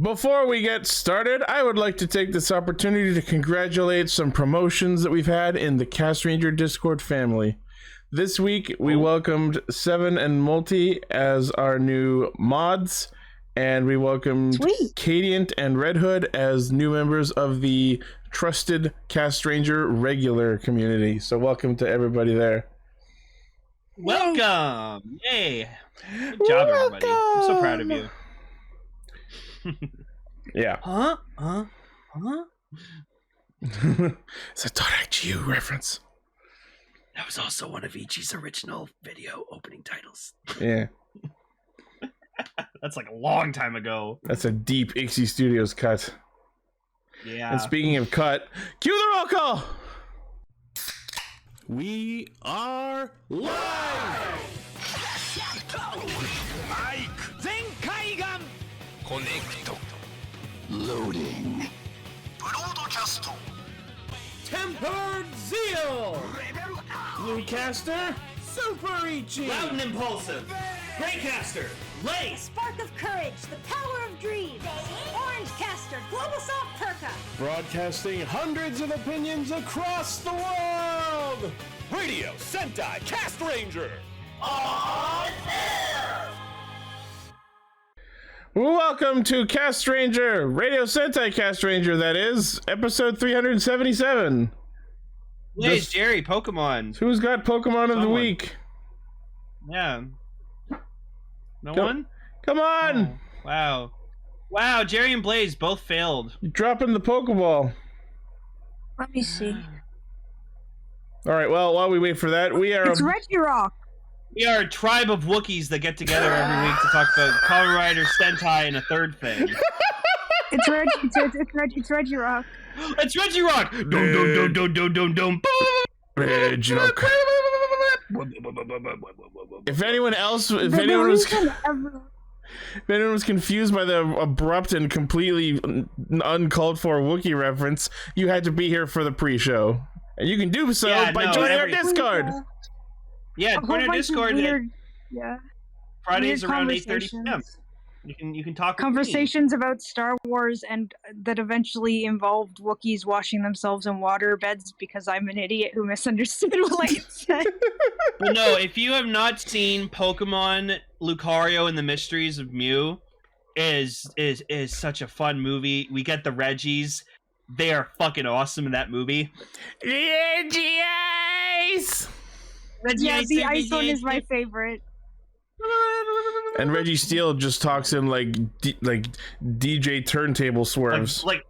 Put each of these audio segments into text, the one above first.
Before we get started, I would like to take this opportunity to congratulate some promotions that we've had in the Castranger Discord family. This week, we welcomed Seven and Multi as our new mods, and we welcomed Cadiant and Red Hood as new members of the trusted Castranger regular community. So welcome to everybody there. Welcome! Yay! Good job, everybody. I'm so proud of you. Yeah. Huh? It's a .gu reference. That was also one of Ichi's original video opening titles. Yeah. That's like a long time ago. That's a deep Ixie Studios cut. Yeah. And speaking of cut, cue the roll call! We are live! Zenkaiger! Connect. Loading. Broadcast. Tempered Zeal! Bluecaster, Super Ichi! Loud and impulsive. Greycaster. Lay. Spark of Courage, the Power of Dreams. Orange Caster, Global Soft Perka. Broadcasting hundreds of opinions across the world! Radio Sentai Castranger. Welcome to Castranger, Radio Sentai Castranger, that is, episode 377. Hey, it's Jerry, Pokemon. Who's got Pokemon of the week? Yeah. No one? Come on! Oh, wow, Jerry and Blaze both failed. You're dropping the Pokeball. Let me see. Alright, well, while we wait for that, we are... It's Regirock. We are a tribe of Wookiees that get together every week to talk about Kamen Rider, Sentai, and a third thing. It's Regirock. It's Regirock! Dum. Regirock. If anyone was confused by the abrupt and completely uncalled for Wookiee reference, you had to be here for the pre-show. And you can do so by joining our Discord. Yeah, join our Discord. Fridays Weird around 8:30 p.m. You can talk conversations about Star Wars and that eventually involved Wookiees washing themselves in water beds because I'm an idiot who misunderstood what I said. Well, no, if you have not seen Pokemon Lucario and the Mysteries of Mew, is such a fun movie. We get the Reggies. They are fucking awesome in that movie. Reggie Ice! Yeah, the ice one is my favorite. And Reggie Steele just talks in like DJ turntable swerves. Like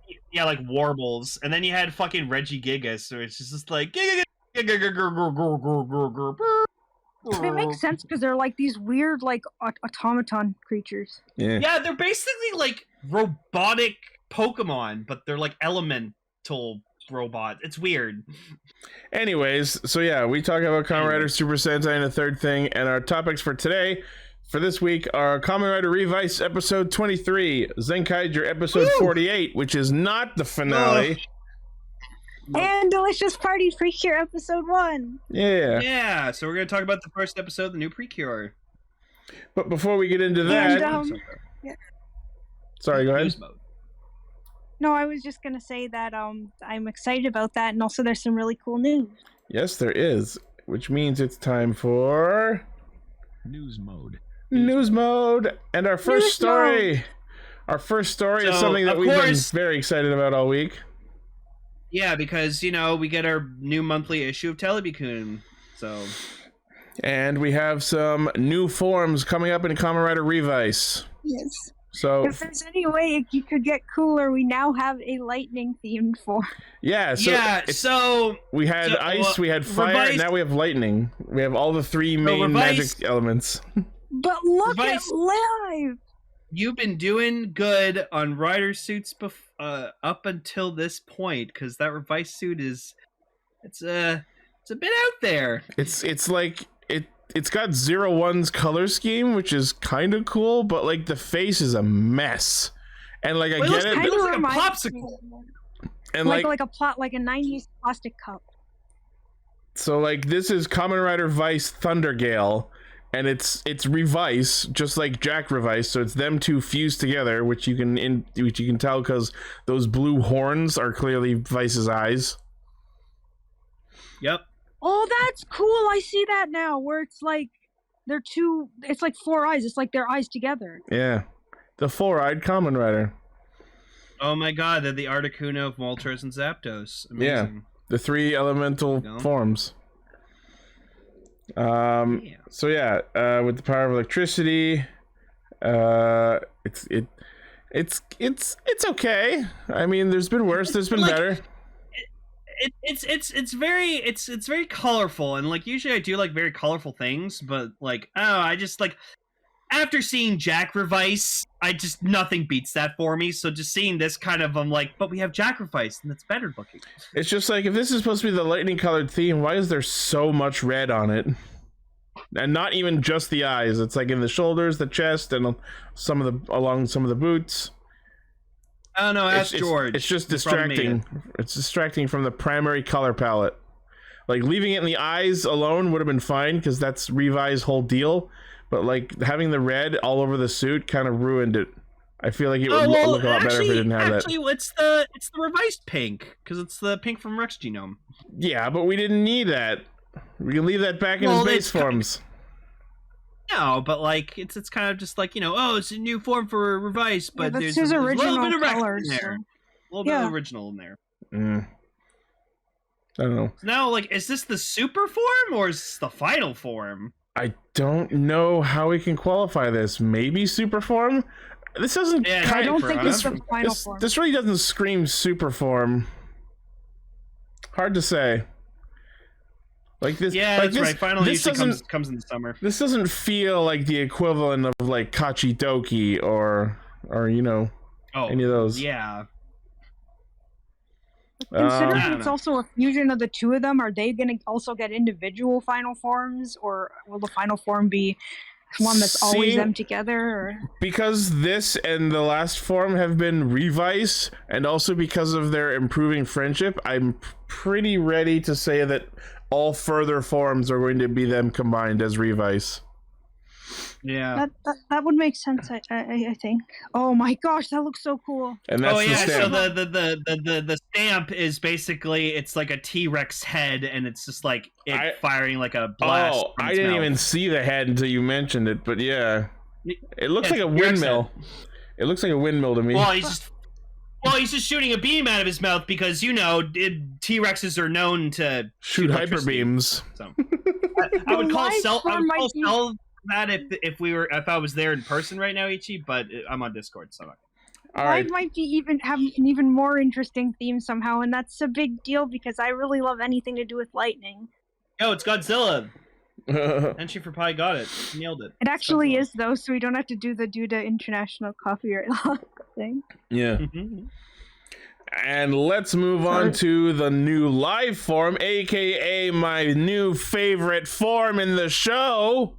warbles. And then you had fucking Reggie Gigas, so it's just like It makes sense because they're like these weird like automaton creatures. Yeah, they're basically like robotic Pokemon, but they're like elemental robots. It's weird. Anyways, so yeah, we talk about Kamen Rider Super Sentai and a third thing, and our topics for today, for this week, are Kamen Rider Revice episode 23, Zenkaiger episode 48, which is not the finale. And Delicious Party Precure episode 1. Yeah, so we're going to talk about the first episode, the new Precure. But before we get into that... Sorry, go ahead. No, I was just going to say that I'm excited about that, and also there's some really cool news. Yes, there is, which means it's time for... News mode. And our first story. Our first story is something that we've been very excited about all week. Yeah, because, we get our new monthly issue of Telebikun, so... And we have some new forms coming up in Kamen Rider Revice. Yes. So, if there's any way you could get cooler, we now have a lightning themed form. Yeah, so we had ice, we had fire, now we have lightning. We have all the three main magic elements. But look at live! You've been doing good on rider suits up until this point, because that Revice suit it's a bit out there. It's like it's got 01's color scheme, which is kind of cool, but like the face is a mess. And like I get it. It looks like a popsicle. And like a 90s plastic cup. So like this is Kamen Rider Vice Thundergale, and it's Revice, just like Jack Revice. So it's them two fused together, which you can tell because those blue horns are clearly Vice's eyes. Yep. Oh, that's cool. I see that now. Where it's like they're two. It's like four eyes. It's like their eyes together. Yeah, the four-eyed Kamen Rider. Oh my god, they're the Articuno of Moltres and Zapdos. Amazing. Yeah, the three elemental forms. So yeah, with the power of electricity, it's okay. I mean, there's been worse, there's been better. It's very colorful, and like usually I do like very colorful things, but like I just like after seeing Jack Revice, nothing beats that for me. So just seeing this kind of, I'm like, but we have Jack Revice, and it's better looking. It's just like, if this is supposed to be the lightning colored theme, why is there so much red on it? And not even just the eyes. It's like in the shoulders, the chest, and along some of the boots. Oh no, ask George. It's just distracting. It's distracting from the primary color palette. Like leaving it in the eyes alone would have been fine because that's Revi's whole deal. But like having the red all over the suit kind of ruined it. I feel like it would look a lot better if it didn't have that. Actually, it's the revised pink because it's the pink from Rex Genome. Yeah, but we didn't need that. We can leave that back in his base forms. No, but like it's kind of just like, it's a new form for Revice, but there's a little bit of Rex colors, in there, a little bit of original in there. I don't know. Now, like, is this the super form or is this the final form? I don't know how we can qualify this. Maybe super form. This doesn't. Yeah, I don't think it's the final form. This really doesn't scream super form. Hard to say. Like this. Yeah, like that's right. Final this usually comes in the summer. This doesn't feel like the equivalent of like Kachidoki or any of those. Yeah. Considering it's also a fusion of the two of them, are they going to also get individual final forms, or will the final form be one that's always them together? Or? Because this and the last form have been Revice, and also because of their improving friendship, I'm pretty ready to say that all further forms are going to be them combined as Revice. Yeah, that would make sense. I think. Oh my gosh, that looks so cool. And that's the stamp. So the stamp is basically, it's like a T-Rex head, and it's just like firing like a blast. Oh, I didn't even see the head until you mentioned it, but yeah, it looks like a windmill. It looks like a windmill to me. Well, he's just shooting a beam out of his mouth because T-Rexes are known to shoot hyper beams. So I would call Cell that if I was there in person right now, Ichi, but I'm on Discord, so. Live might be have an even more interesting theme somehow, and that's a big deal because I really love anything to do with lightning. Yo, it's Godzilla. Entry for Pi got it. Nailed it. It actually is though, so we don't have to do the due to international copyright law thing. Yeah. And let's move on to the new live form, aka my new favorite form in the show.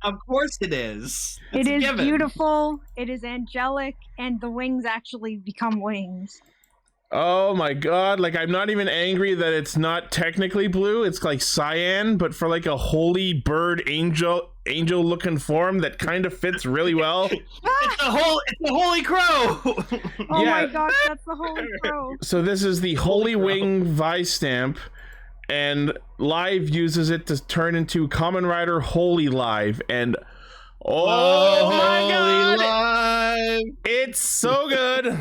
Of course it is. It is beautiful, it is angelic, and the wings actually become wings. Oh my god, like I'm not even angry that it's not technically blue, it's like cyan, but for like a holy bird angel looking form that kind of fits really well. It's the holy crow. Oh my gosh, that's the holy crow. So this is the Holy Wing Vice stamp. And Live uses it to turn into Kamen Rider Holy Live, and oh my god, Live. It's so good.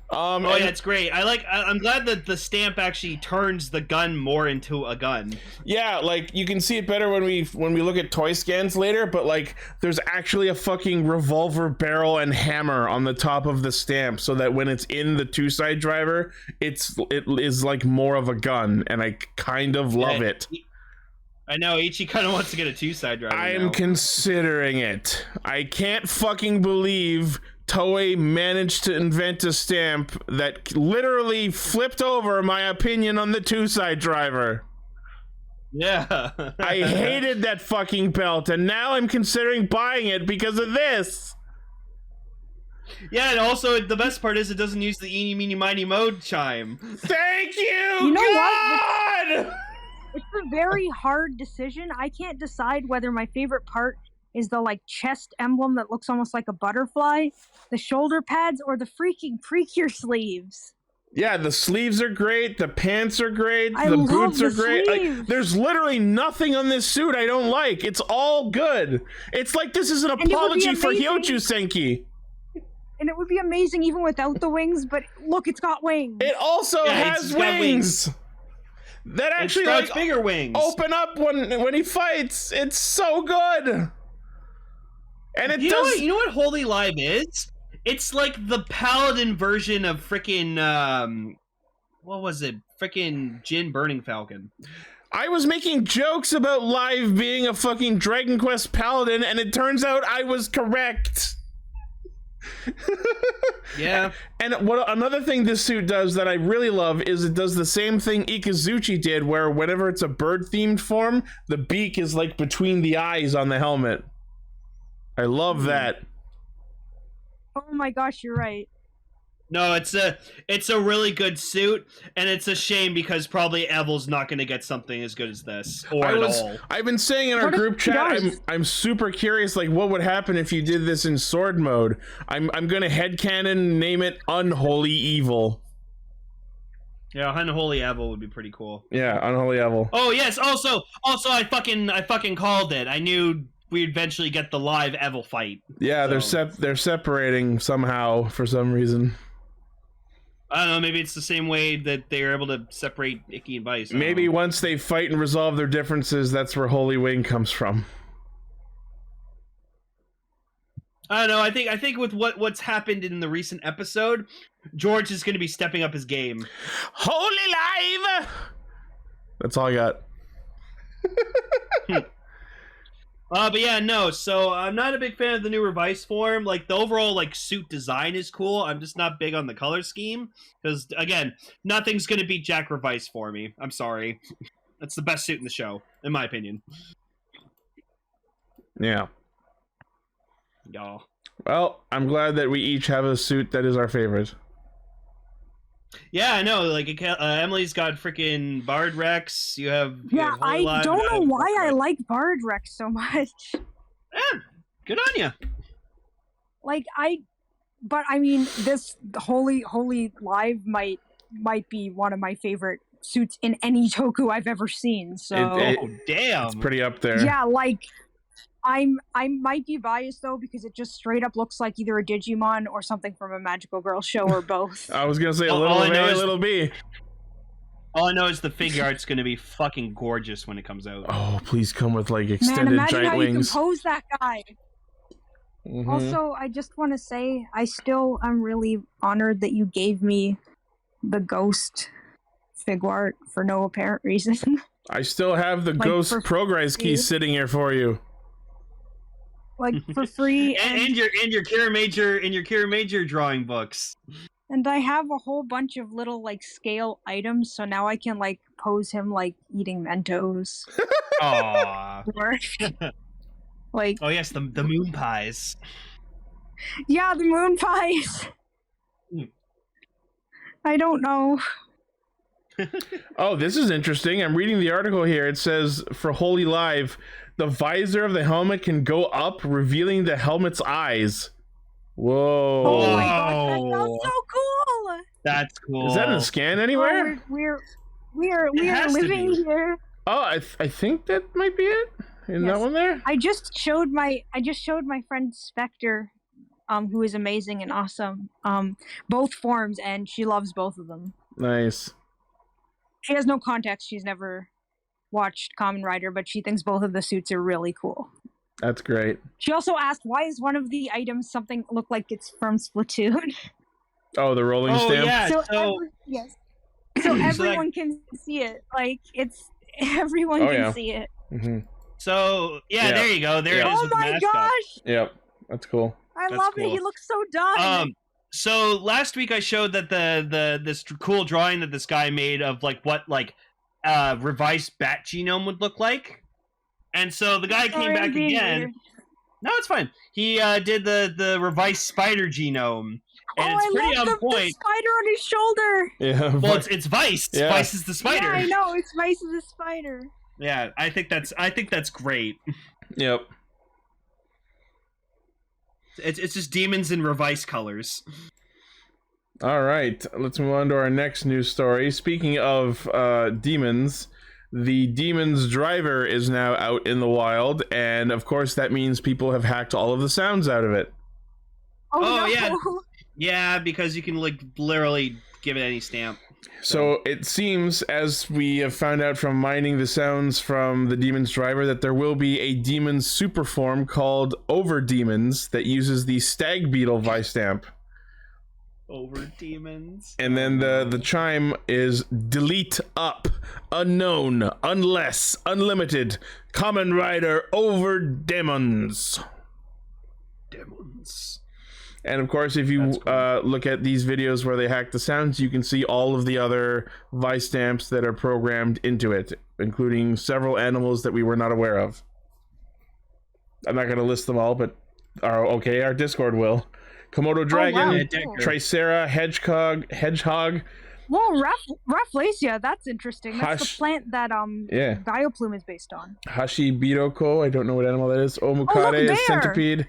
It's great. I'm glad that the stamp actually turns the gun more into a gun. Yeah, like you can see it better when we look at toy scans later, but like there's actually a fucking revolver barrel and hammer on the top of the stamp, so that when it's in the two-side driver, it is like more of a gun, and I kind of love it. I know, Ichi kind of wants to get a two-side driver. I'm considering it. I can't fucking believe Toei managed to invent a stamp that literally flipped over my opinion on the two-side driver. Yeah. I hated that fucking belt, and now I'm considering buying it because of this. Yeah, and also the best part is it doesn't use the eeny, meeny, miny, mode chime. Thank you, you know God! What? It's a a very hard decision. I can't decide whether my favorite part is the like chest emblem that looks almost like a butterfly, the shoulder pads, or the freaking Precure sleeves. Yeah, the sleeves are great. The pants are great. I The love boots the are great. Like, sleeves. there's literally nothing on this suit I don't like. It's all good. It's like this is an And it would be apology for amazing- Hyochu Senki. And it would be amazing even without the wings, but look, it's got wings. It also has it's got wings. That It actually sprouts like bigger wings. open up when he fights. It's so good. And it does. You know what Holy Live is? It's like the paladin version of frickin' what was it? Frickin' Jin Burning Falcon. I was making jokes about Live being a fucking Dragon Quest paladin, and it turns out I was correct. Yeah. And what another thing this suit does that I really love is it does the same thing Ikazuchi did, where whenever it's a bird-themed form, the beak is like between the eyes on the helmet. I love that. Oh my gosh, you're right. No, it's a really good suit, and it's a shame because probably Evel's not going to get something as good as this or at all. I've been saying in our What if group he chat, does? I'm super curious, like what would happen if you did this in sword mode. I'm gonna headcanon name it Unholy Evil. Yeah, Unholy Evel would be pretty cool. Yeah, Unholy Evil. Oh yes, also I fucking called it. I knew we'd eventually get the live Evel fight. Yeah, So- they're separating somehow for some reason. I don't know, maybe it's the same way that they're able to separate Icky and Vice. I don't Maybe know. once they fight and resolve their differences, that's where Holy Wing comes from. I don't know. I think with what's happened in the recent episode, George is going to be stepping up his game. Holy Live! That's all I got. But yeah, no. So I'm not a big fan of the new Revice form. Like the overall like suit design is cool. I'm just not big on the color scheme because again, nothing's going to beat Jack Revice for me. I'm sorry. That's the best suit in the show, in my opinion. Yeah. Y'all. Well, I'm glad that we each have a suit that is our favorite. Yeah, I know. Like Emily's got freaking Bard Rex. You have Yeah, Holy I Live, don't you know have why I Rex. like Bard Rex so much. Yeah, good on you. Like but I mean, this Holy Live might be one of my favorite suits in any toku I've ever seen. So Oh damn! It's pretty up there. yeah, like I might be biased though because it just straight up looks like either a Digimon or something from a Magical Girl show or both. I was gonna say a All little I know A, a is- little B. All I know is the figure art's going to be fucking gorgeous when it comes out. Oh, please come with like Man, extended imagine giant how wings. you compose that guy. Mhm. Also, I just want to say I'm really honored that you gave me the ghost fig art for no apparent reason. I still have the Like, ghost for progress key free. sitting here for you. Like for free, and your Kira Major drawing books. and I have a whole bunch of little like scale items, so now I can like pose him like eating Mentos Aww. or like Oh yes, the moon pies. yeah, the moon pies. Mm. I don't know. Oh, this is interesting. I'm reading the article here. It says for Holy Live, the visor of the helmet can go up, revealing the helmet's eyes. Whoa. Oh my gosh, that sounds Whoa. so cool. That's cool. Is that in a scan Oh, anywhere? we are has to living be. here. Oh, I think that might be it. In Yes. that one there? I just showed my friend Spectre, who is amazing and awesome, both forms, and she loves both of them. Nice. She has no context. She's never watched Kamen Rider, but she thinks both of the suits are really cool. That's great. She also asked, why is one of the items something look like it's from Splatoon? Oh, the rolling Oh stamp? yeah. So yes. So everyone can see it. Like, everyone Oh, can yeah. see it. Mm-hmm. yeah, there you go. There Yeah. it is Oh with the my mascot. gosh! Yep. That's cool. I That's love it. cool. He looks so done. So last week I showed that this cool drawing that this guy made of like what like Revice bat genome would look like, and so the guy came Sorry, I'm back being again. weird. No, it's fine. He did the Revice spider genome, and Oh, it's I pretty love on the point. spider on his shoulder. Yeah. Well, it's Vice. Yeah. Vice is the spider. Yeah, I know. It's Vice is a spider. Yeah, I think that's great. Yep. It's just demons in Revice colors. All right, let's move on to our next news story. Speaking of demons, the demon's driver is now out in the wild, and of course that means people have hacked all of the sounds out of it. Oh, Oh, no. yeah. Yeah, because you can like literally give it any stamp. So it seems, as we have found out from mining the sounds from the demon's driver, that there will be a demon super form called Over Demons that uses the Stag Beetle Vistamp. Over demons. And then the chime is delete up, unknown, unless, unlimited, Kamen Rider Over Demons. Demons. And of course, if you Cool. look at these videos where they hack the sounds, you can see all of the other vice stamps that are programmed into it, including several animals that we were not aware of. I'm not going to list them all, but our Discord will. Komodo dragon, wow. Yeah, Cool. Tricera, hedgehog. Whoa, Rafflesia, that's interesting. That's Hush. the plant that Yeah. Bioplume is based on. Hashibiroko, I don't know what animal that is. Omukade, bear. centipede.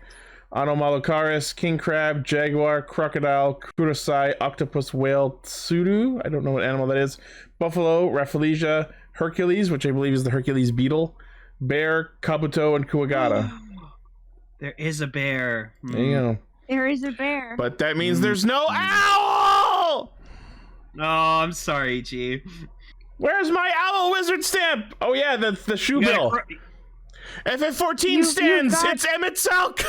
Anomalocaris, king crab, jaguar, crocodile, kurosai, octopus, whale, tsuru. I don't know what animal that is. Buffalo, Rafflesia, Hercules, which I believe is the Hercules beetle. Bear, kabuto, and kuwagata. There is a bear. There you go. There is a bear. But that means there's no owl! Oh, I'm sorry, G. Where's my owl wizard stamp? Oh yeah, the shoe You bill. gotta FF14 You stands! got- It's Emmett Selk!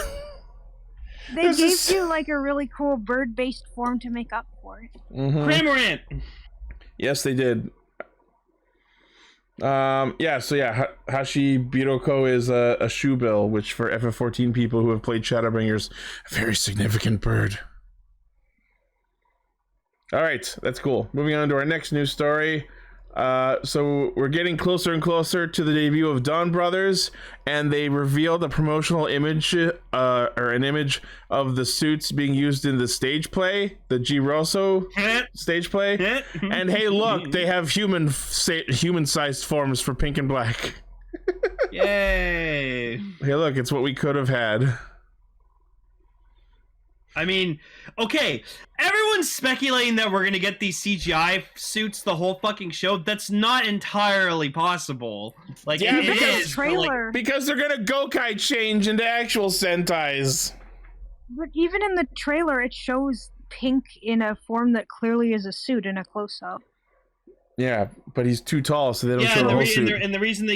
They this gave is- you like a really cool bird-based form to make up for it. Cramorant. Yes, they did. Hashi Biroko is a shoe bill, which for FF14 people who have played Shadowbringers, a very significant bird. Alright, that's cool. Moving on to our next news story. So we're getting closer and closer to the debut of Dawn Brothers, and they revealed a promotional image, or an image of the suits being used in the stage play, the Giroso stage play. And hey, look, they have human-sized forms for Pink and Black. Yay. Hey, look, it's what we could have had. I mean, okay, everyone's speculating that we're gonna get these CGI suits the whole fucking show. That's not entirely possible. Like, Yeah, it because- is, but, like, Trailer. Because they're gonna Gokai change into actual Sentais. But even in the trailer, it shows Pink in a form that clearly is a suit in a close-up. Yeah, but he's too tall, so they don't yeah, show and the the, whole re- and, suit. the, and the reason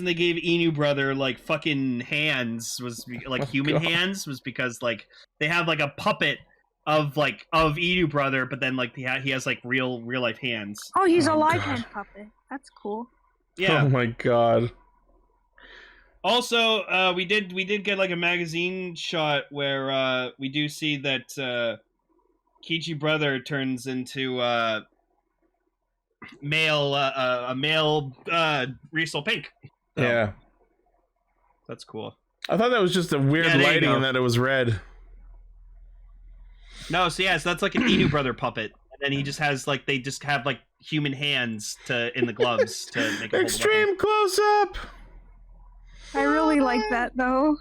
they gave Inu brother like fucking hands was like Oh, human God. hands was because like they have like a puppet of Inu brother, but then like he has like real life hands. Oh, he's a Oh, live God. hand puppet. That's cool. Yeah. Oh my god. Also, we did get like a magazine shot where we do see that Kichi brother turns into a male Riesel Pink. So, Yeah. that's cool. I thought that was just a weird Yeah, there you lighting go. and that it was red. No, so that's like an Inu brother puppet, and then he just has like they just have like human hands in the gloves to make it Extreme close up. I really like that, though.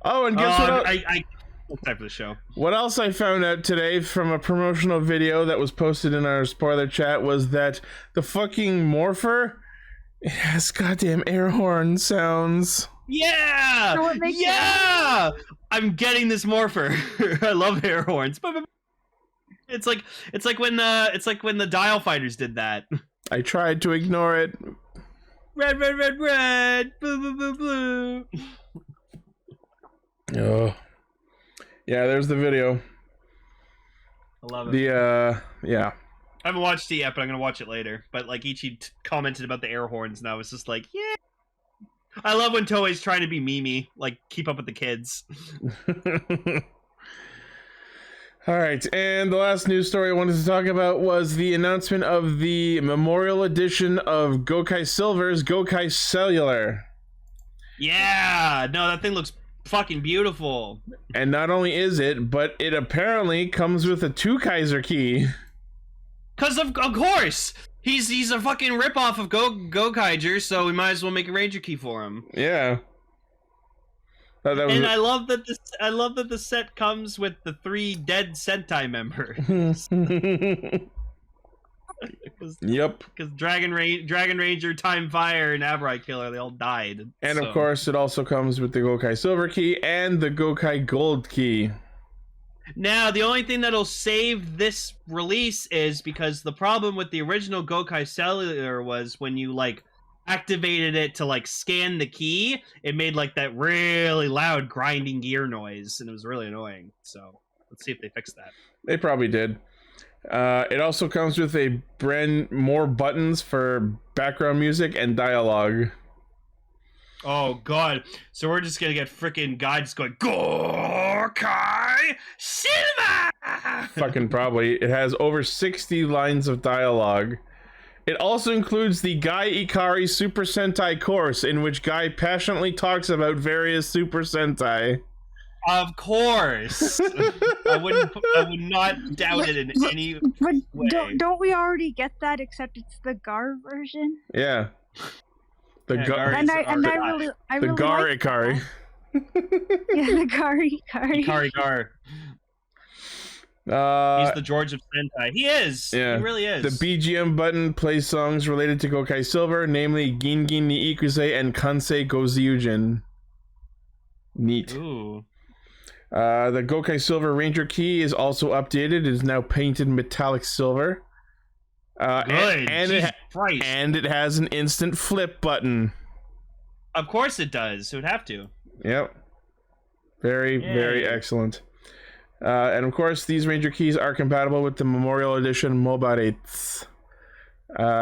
Oh, and guess what? I time for the show. What else I found out today from a promotional video that was posted in our spoiler chat was that the fucking morpher, it has goddamn air horn sounds. Yeah, So it makes yeah. I'm getting this morpher. I love air horns. It's like when the Dial Fighters did that. I tried to ignore it. Red, red, red, red. Blue, blue, blue, blue. Oh. Yeah, there's the video. I love it. Yeah. I haven't watched it yet, but I'm gonna watch it later. But like Ichi commented about the air horns, and I was just like, yeah. I love when Toei's trying to be Mimi, like keep up with the kids. All right, and the last news story I wanted to talk about was the announcement of the memorial edition of Gokai Silver's Gokai Cellular. Yeah, no, that thing looks fucking beautiful. And not only is it, but it apparently comes with a 2 Kaiser key. Cause of course, He's a fucking ripoff of Zenkaiger, so we might as well make a Ranger key for him. Yeah. And I love that the set comes with the 3 dead Sentai members. Yep. Because Dragon Ranger, Time Fire, and Aberite Killer, they all died. And of course, it also comes with the Gokai Silver Key and the Gokai Gold Key. Now, the only thing that'll save this release is because the problem with the original Gokai Cellular was when you, like, activated it to, like, scan the key, it made, like, that really loud grinding gear noise, and it was really annoying. So, let's see if they fix that. They probably did. It also comes with more buttons for background music and dialogue. Oh god. So we're just gonna get freaking guides going, Gokai Silver! Fucking probably. It has over 60 lines of dialogue. It also includes the Guy Ikari Super Sentai course, in which Guy passionately talks about various Super Sentai. Of course. I would not doubt it in any But way. don't we already get that? Except it's the Gar version. Yeah. The Yeah, Gar And I really Gar like Ikari. that. Yeah, the Gar Ikari. Ikari. He's the George of Sentai. He is. Yeah. He really is. The BGM button plays songs related to Gokai Silver, namely Gingin ni Ikuze and Kansei Gozyujin. Neat. Ooh. The Gokai Silver Ranger key is also updated. It is now painted metallic silver. Good. And it has an instant flip button. Of course it does. It would have to. Yep. Very excellent. And of course, these Ranger keys are compatible with the Memorial Edition Mobaretsu.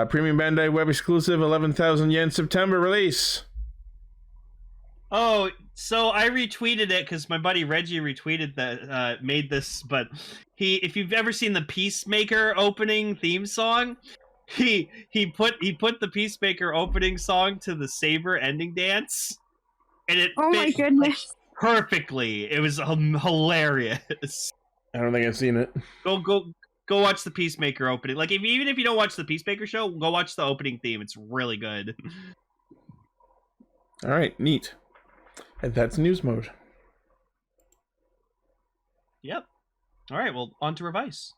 Premium Bandai web exclusive 11,000 yen September release. Oh, so I retweeted it because my buddy Reggie retweeted that, made this, but if you've ever seen the Peacemaker opening theme song, he put the Peacemaker opening song to the Saber ending dance, and it Oh my fit goodness. perfectly. It was hilarious. I don't think I've seen it. Go watch the Peacemaker opening. Like, even if you don't watch the Peacemaker show, go watch the opening theme. It's really good. All right, neat. And that's news mode. Yep. All right, well, on to Revice.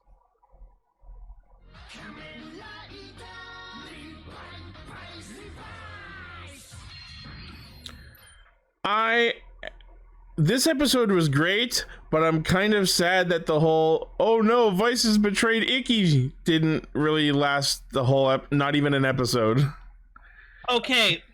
This episode was great, but I'm kind of sad that the whole "oh no, Vice has betrayed Icky" didn't really last the whole not even an episode. Okay,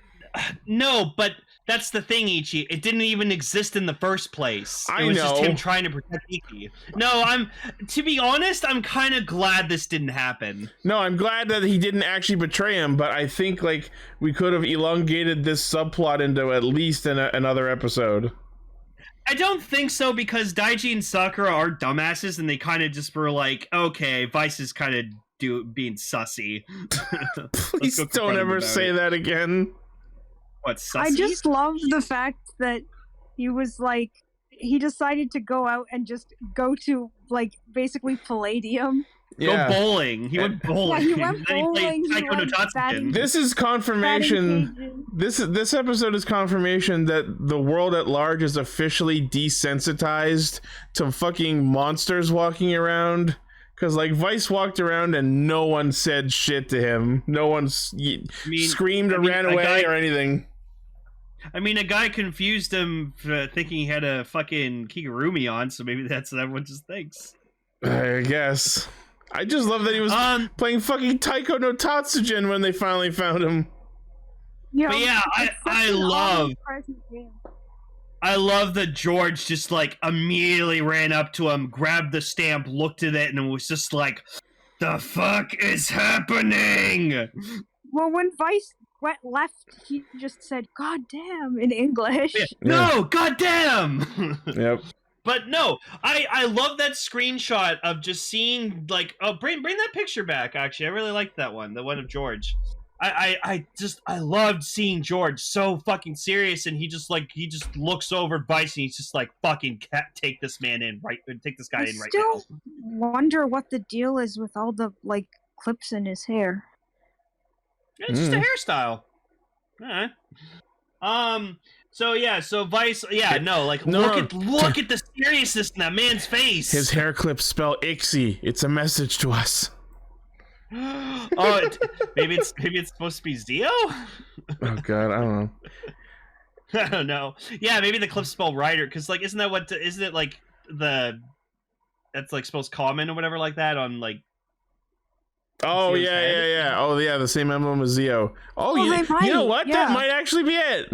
no, but that's the thing, Ichi. It didn't even exist in the first place. It was just him trying to protect Iki. No, to be honest, I'm kind of glad this didn't happen. No, I'm glad that he didn't actually betray him, but I think like we could have elongated this subplot into at least another episode. I don't think so, because Daiji and Sakura are dumbasses, and they kind of just were like, okay, Vice is kind of being sussy. Please don't ever say that again. What, sussy? I just love the fact that he was like, he decided to go out and just go to like basically Palladium. Yeah. Go bowling. He went bowling. Yeah, he went bowling. Then he played Taiko no Tatsujin. This is confirmation. This episode is confirmation that the world at large is officially desensitized to fucking monsters walking around. Because like Vice walked around and no one said shit to him. No one screamed or ran away or anything. I mean, a guy confused him for thinking he had a fucking Kigurumi on, so maybe that's what everyone just thinks. I guess. I just love that he was playing fucking Taiko no Tatsujin when they finally found him. You know, but yeah, I love that George just like immediately ran up to him, grabbed the stamp, looked at it, and was just like, "The fuck is happening?" Well, when Vice left, he just said "God damn" in English. Yeah. No, goddamn. Yep. But no, I love that screenshot of just seeing like, oh, bring that picture back. Actually, I really liked that one, the one of George. I loved seeing George so fucking serious, and he just looks over Vice and he's just like, fucking take this man in right, take this guy in right now. I still wonder what the deal is with all the like clips in his hair. It's just a hairstyle. All right. So Vice, look at the seriousness in that man's face. His hair clips spell Ixie. It's a message to us. Maybe it's supposed to be Zio. Oh God, I don't know. I don't know. Yeah, maybe the clips spell Rider, because like, isn't it like that's like supposed Kamen or whatever like that on like. Oh Zio's yeah, head? yeah. Oh yeah, the same emblem as Zio. Oh, Oh, you they know might, what? yeah. That might actually be it.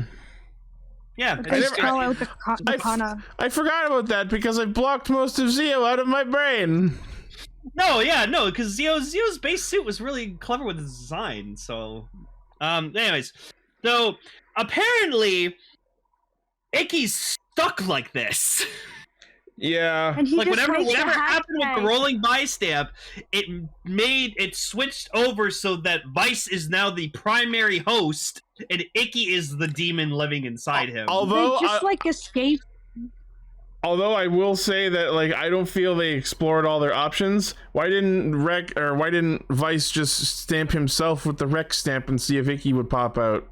Yeah, They spell out the kana. I forgot about that because I blocked most of Zio out of my brain. No, because Zio's base suit was really clever with his design. So, anyways, so apparently, Icky's stuck like this. Yeah. And he Like just whatever makes the happened with the hashtag. rolling by stamp, it switched over so that Vice is now the primary host, and Icky is the demon living inside him. Although They just escape. Although I will say that, like, I don't feel they explored all their options. Why didn't Vice just stamp himself with the Rec stamp and see if Icky would pop out?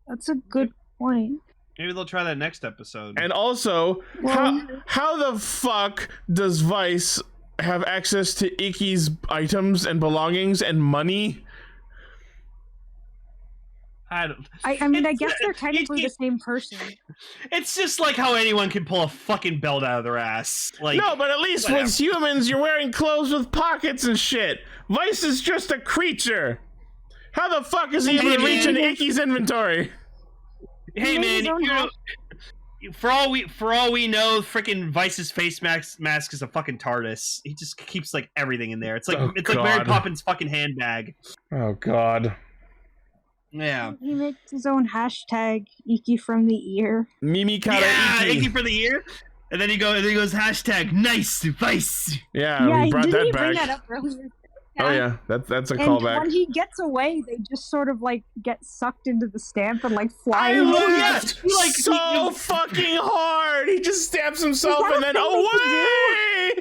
That's a good point. Maybe they'll try that next episode. And also, Well, how the fuck does Vice have access to Icky's items and belongings and money? I mean, I guess they're technically the same person. It's just like how anyone can pull a fucking belt out of their ass. Like, No, but at least whatever. with humans, you're wearing clothes with pockets and shit. Vice is just a creature. How the fuck is he able to reach into Icky's inventory? Hey man, for all we know, freaking Vice's face mask is a fucking TARDIS. He just keeps like everything in there. It's like like Mary Poppins' fucking handbag. Oh God. Yeah. He makes his own hashtag Iki from the ear. Mimi Kata Icky Iki. for the ear. And then he goes hashtag nice Vice. Yeah, we brought didn't that he back. bring that up earlier? Oh yeah, that's a And callback. when he gets away, they just sort of like get sucked into the stamp and like fly. I away. love yes, that like, so fucking hard. He just stabs himself that and a then thing they away.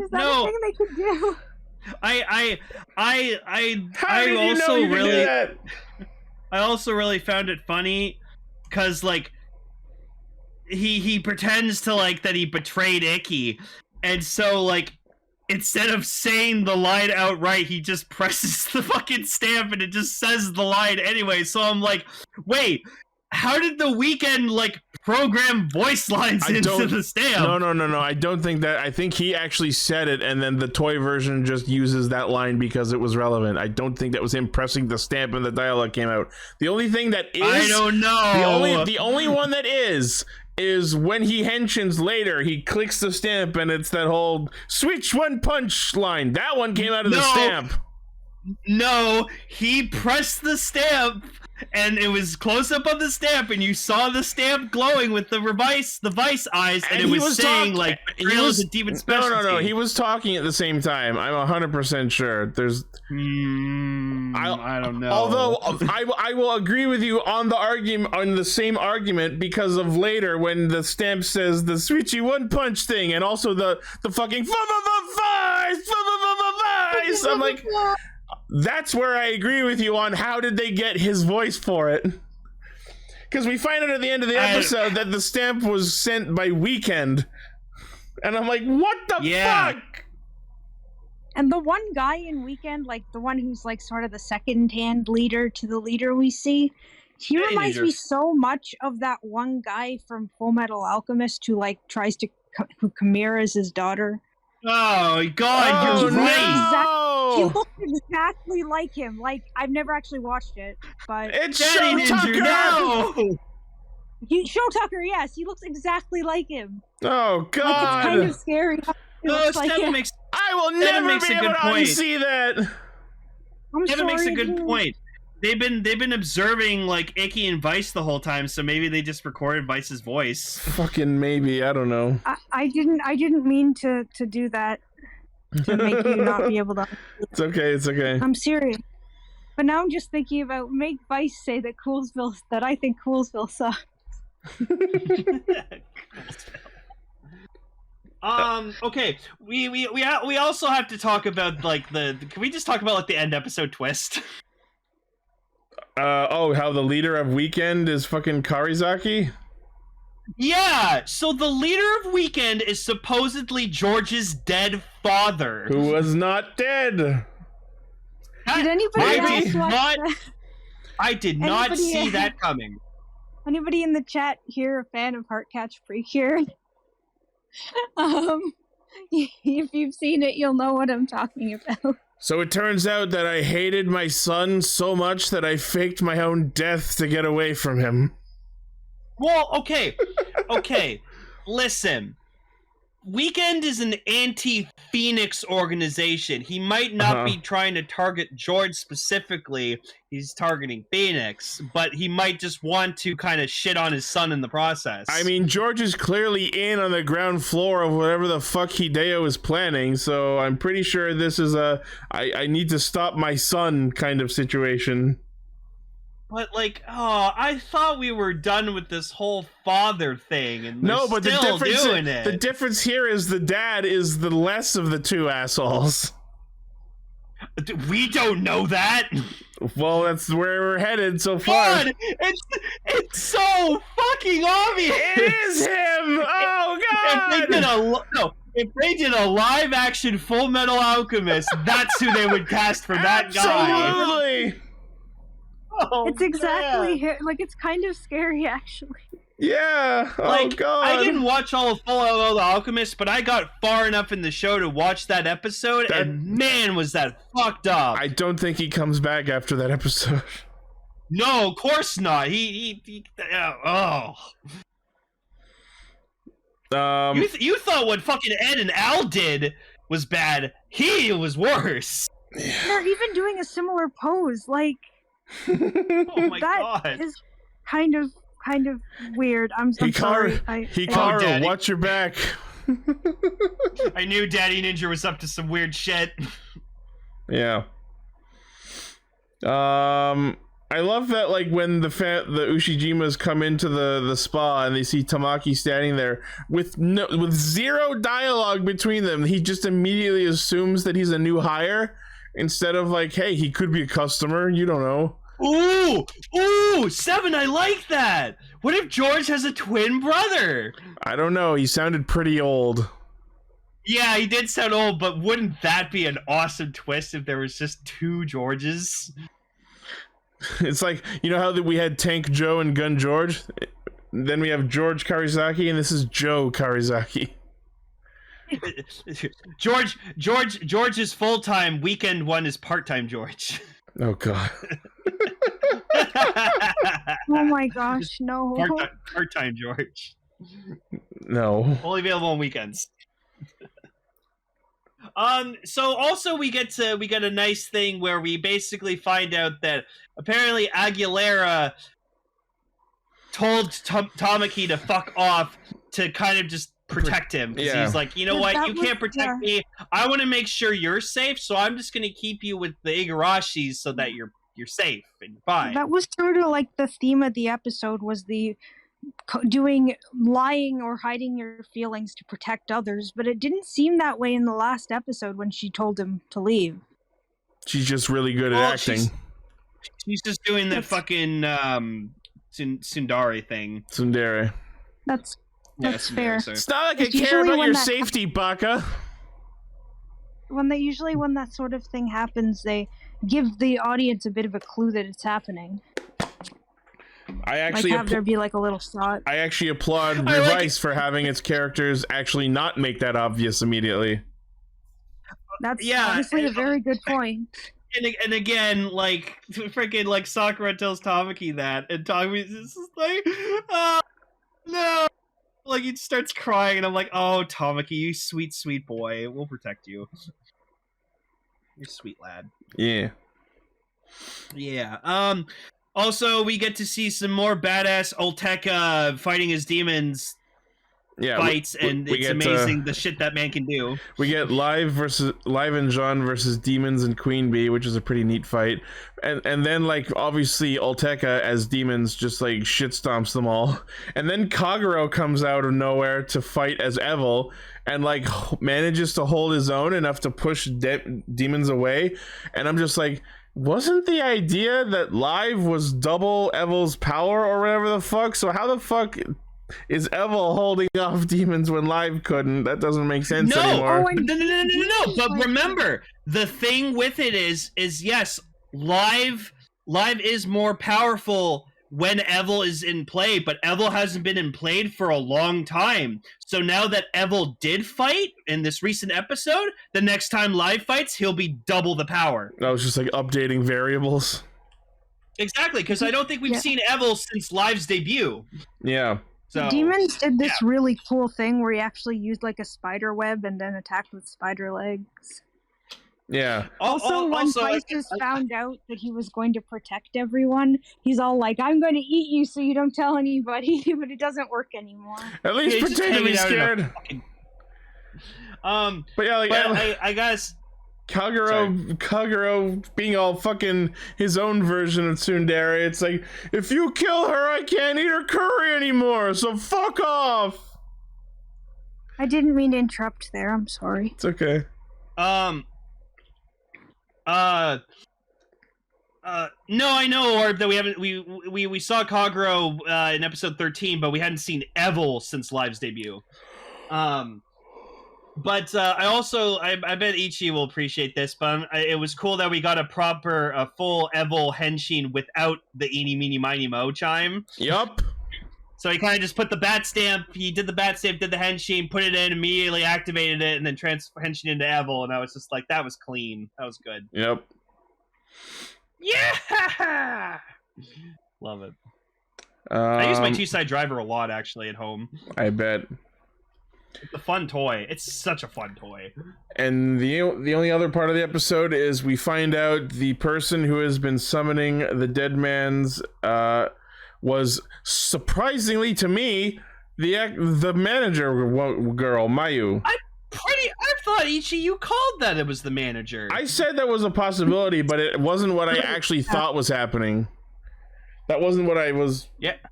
Is that No. a thing they could do? I How did you also know you could really do that? I also really found it funny because like he pretends to like that he betrayed Icky, and so like instead of saying the line outright, he just presses the fucking stamp and it just says the line anyway. So I'm like, wait, how did the Weekend like program voice lines into the stamp? No. I don't think that. I think he actually said it, and then the toy version just uses that line because it was relevant. I don't think that was him pressing the stamp and the dialogue came out. The only thing that is, I don't know. The only one that is when he henshins later, he clicks the stamp and it's that whole switch one punch line. That one came out of the stamp. No, he pressed the stamp and it was close up on the stamp and you saw the stamp glowing with the Vice eyes and it was saying like betrayal is a demon specialty. No, he was talking at the same time. I'm 100% sure. There's I don't know. Although I will agree with you on the same argument because of later when the stamp says the switchy one punch thing and also the fucking Vice. I'm like, that's where I agree with you on how did they get his voice for it. Because we find out at the end of the episode that the stamp was sent by Weekend. And I'm like, what the fuck? And the one guy in Weekend, like the one who's like sort of the second-hand leader to the leader we see, he reminds me so much of that one guy from Full Metal Alchemist who like tries to who Chimera's his daughter. Oh God, you're right. He looks exactly like him. Like I've never actually watched it, but it's Daddy Show Tucker. No. Show Tucker. Yes, he looks exactly like him. Oh God, like, it's kind of scary. I will never be able to unsee that. Kevin makes a good point. They've been observing like Icky and Vice the whole time, so maybe they just recorded Vice's voice. Fucking maybe, I don't know. I didn't mean to do that to make you not be able to. It's okay. I'm serious. But now I'm just thinking about make Vice say that I think Coolsville sucks. Okay. We also have to talk about like the. Can we just talk about like the end episode twist? How the leader of Weekend is fucking Karizaki? Yeah. So the leader of Weekend is supposedly George's dead father, Who was not dead. Did anybody else watch that? I did not see that coming. Anybody in the chat here a fan of Heartcatch Precure? If you've seen it, you'll know what I'm talking about. So it turns out that I hated my son so much that I faked my own death to get away from him. Well, okay. Listen. Weekend is an anti-Phoenix organization. He might not be trying to target George specifically. He's targeting Phoenix, but he might just want to kind of shit on his son in the process. I mean, George is clearly in on the ground floor of whatever the fuck Hideo is planning, so I'm pretty sure this is a I need to stop my son kind of situation. But like, I thought we were done with this whole father thing, and no, but still doing it. The difference here is the dad is the less of the two assholes. We don't know that. Well, that's where we're headed so far. God, it's so fucking obvious. It is him. Oh God! If they did a live action Full Metal Alchemist, that's who they would cast for that guy. Absolutely. Oh, it's exactly like it's kind of scary actually. Yeah. Like, oh God. I didn't watch all of Full Metal Alchemist, but I got far enough in the show to watch that episode, and man, was that fucked up. I don't think he comes back after that episode. No, of course not. You thought what fucking Ed and Al did was bad. He was worse. They're even doing a similar pose, like. Oh my God. That is kind of weird. I'm sorry. Hikaru, watch your back. I knew Daddy Ninja was up to some weird shit. Yeah. I love that, like, when the Ushijimas come into the spa and they see Tamaki standing there with zero dialogue between them. He just immediately assumes that he's a new hire instead of like, hey, he could be a customer. You don't know. Ooh, Seven, I like that. What if George has a twin brother? I don't know. He sounded pretty old. Yeah, he did sound old, but wouldn't that be an awesome twist if there was just two Georges? It's like, you know how we had Tank Joe and Gun George? Then we have George Karizaki, and this is Joe Karizaki. George is full-time, weekend one is part-time George. Oh God. Oh my gosh, no. Part-time George. No. Only available on weekends. So also we get a nice thing where we basically find out that apparently Aguilera told Tamaki to fuck off to kind of just protect him. Yeah. He's like, you know what, you can't protect me. I want to make sure you're safe, so I'm just going to keep you with the Igarashis so that you're safe and fine. That was sort of like the theme of the episode, was the lying or hiding your feelings to protect others, but it didn't seem that way in the last episode when she told him to leave. She's just really good at acting. She's just doing the fucking Tsundere thing. Tsundere. That's fair. Sorry. It's not like I care about your safety, Baka. When that sort of thing happens, they give the audience a bit of a clue that it's happening. I actually have there be like a little thought. I actually applaud Revice for having its characters actually not make that obvious immediately. That's honestly a very good point. And again, like freaking like Sakura tells Tamaki that, and Tamaki's just like, oh no, like he starts crying, and I'm like, oh Tamaki, you sweet boy, we'll protect you. You're a sweet lad. Yeah. Yeah. Also, we get to see some more badass Olteka fighting his demons fights, and it's amazing the shit that man can do. We get Live and Jean versus Demons and Queen Bee, which is a pretty neat fight, and then like obviously Olteka as Demons just like shit stomps them all, and then Kagero comes out of nowhere to fight as Evil and like manages to hold his own enough to push Demons away, and I'm just like, wasn't the idea that Live was double Evil's power or whatever the fuck? So how the fuck is Evil holding off Demons when Live couldn't? That doesn't make sense anymore. No. But remember, the thing with it is yes, Live is more powerful when Evil is in play, but Evil hasn't been in play for a long time. So now that Evil did fight in this recent episode, the next time Live fights, he'll be double the power. I was just like updating variables. Exactly, because I don't think we've seen Evil since Live's debut. Yeah. So, Demons did this really cool thing where he actually used like a spider web and then attacked with spider legs. Yeah. Also, when Pisces found out that he was going to protect everyone, he's all like, I'm going to eat you so you don't tell anybody, but it doesn't work anymore. At least pretend to be scared. But yeah, like, I guess... Kagero being all fucking his own version of Tsundere. It's like, if you kill her, I can't eat her curry anymore, so fuck off! I didn't mean to interrupt there, I'm sorry. It's okay. No, I know, Orb, that we haven't we saw Kagero in episode 13, but we hadn't seen Evil since Live's debut. But I bet Ichi will appreciate this, but it was cool that we got a full Evil henshin without the eeny meeny miny mo chime. Yup. So he kind of just put the bat stamp, did the henshin, put it in, immediately activated it, and then henshin into Evil, and I was just like, that was clean. That was good. Yep. Yeah! Love it. I use my two-side driver a lot, actually, at home. I bet. It's a fun toy. It's such a fun toy. And the only other part of the episode is we find out the person who has been summoning the dead man's was, surprisingly to me, the manager girl, Mayu. I thought, Ichi, you called that it was the manager. I said that was a possibility, but it wasn't what I actually thought was happening. That wasn't what I was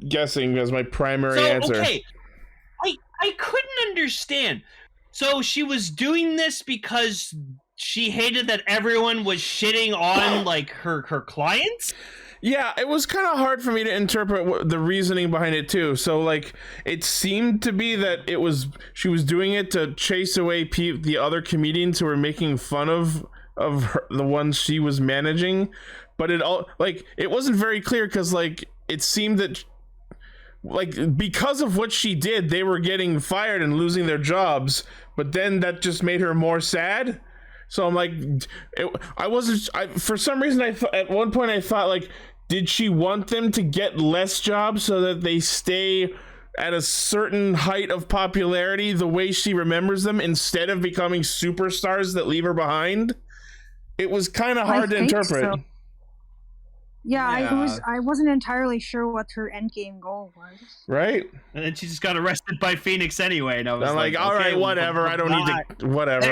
guessing as my primary answer. Okay. I couldn't understand. So she was doing this because she hated that everyone was shitting on like her clients? Yeah, it was kind of hard for me to interpret the reasoning behind it too. So like, it seemed to be that she was doing it to chase away the other comedians who were making fun of her, the ones she was managing. But it wasn't very clear because like it seemed that like because of what she did, they were getting fired and losing their jobs. But then that just made her more sad. So I'm like, for some reason at one point I thought like, did she want them to get less jobs so that they stay at a certain height of popularity the way she remembers them instead of becoming superstars that leave her behind? It was kind of hard to interpret. So. Yeah, I wasn't entirely sure what her endgame goal was. Right? And then she just got arrested by Phoenix anyway, and I was like, all right, whatever. I don't need to, whatever.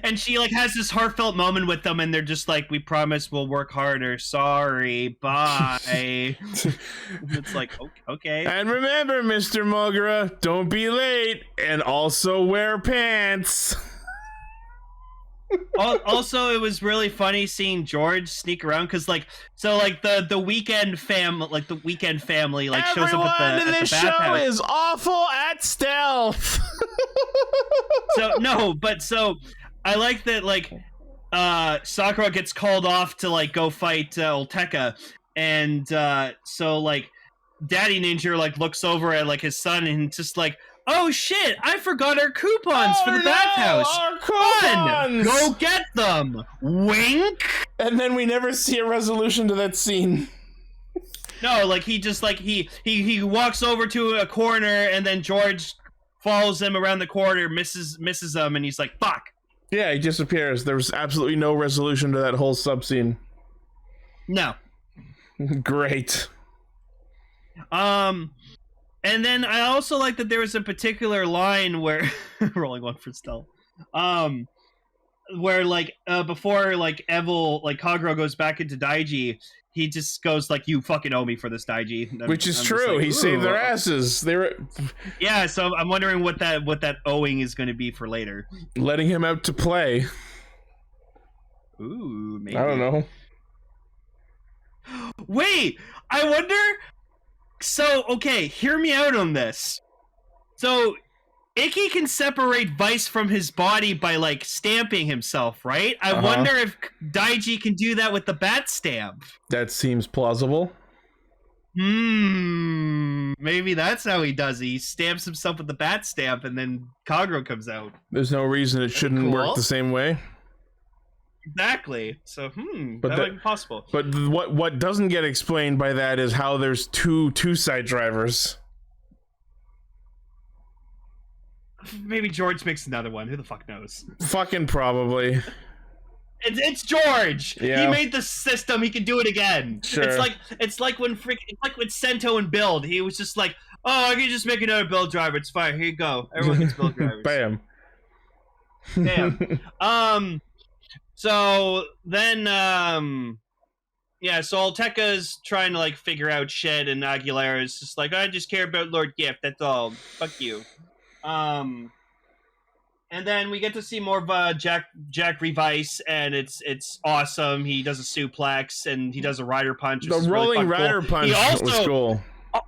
And she like has this heartfelt moment with them, and they're just like, we promise we'll work harder. Sorry, bye. It's like, okay. And remember, Mr. Mogura, don't be late, and also wear pants. Also, it was really funny seeing George sneak around because, the weekend family, like shows up at the this show bathhouse. Is awful at stealth. So I like that Sakura gets called off to like go fight Olteka, and so like Daddy Ninja looks over at like his son and just like, oh shit, I forgot our coupons for the bathhouse. Our coupons! Fun! Go get them! Wink! And then we never see a resolution to that scene. No, like he just like he walks over to a corner and then George follows him around the corner, misses him, and he's like, fuck. Yeah, he disappears. There was absolutely no resolution to that whole sub scene. No. Great. And then I also like that there was a particular line where rolling one for stealth. Where like before like Evil like Kagero goes back into Daiji, he just goes like, "You fucking owe me for this, Daiji," which is true. Like, he saved their asses. They were yeah. So I'm wondering what that owing is going to be for later. Letting him out to play. Ooh, maybe. I don't know. Wait, I wonder. So okay, hear me out on this. So Icky can separate Vice from his body by like stamping himself, right? I wonder if Daiji can do that with the bat stamp. That seems plausible. Maybe that's how he does it. He stamps himself with the bat stamp and then Kagero comes out. There's no reason it shouldn't work the same way. Exactly. So, but that might be possible. But what doesn't get explained by that is how there's two side drivers. Maybe George makes another one. Who the fuck knows? Fucking probably. It's George. Yeah. He made the system. He can do it again. Sure. It's like when Sento and Build. He was just like, "Oh, I can just make another build driver. It's fine. Here you go. Everyone gets build drivers." Bam. Damn. So then, yeah. So Alteca's trying to like figure out shit, and Aguilera is just like, "I just care about Lord Gift. That's all. Fuck you." And then we get to see more of Jack Revice, and it's awesome. He does a suplex and he does a rider punch. The rolling rider punch was cool.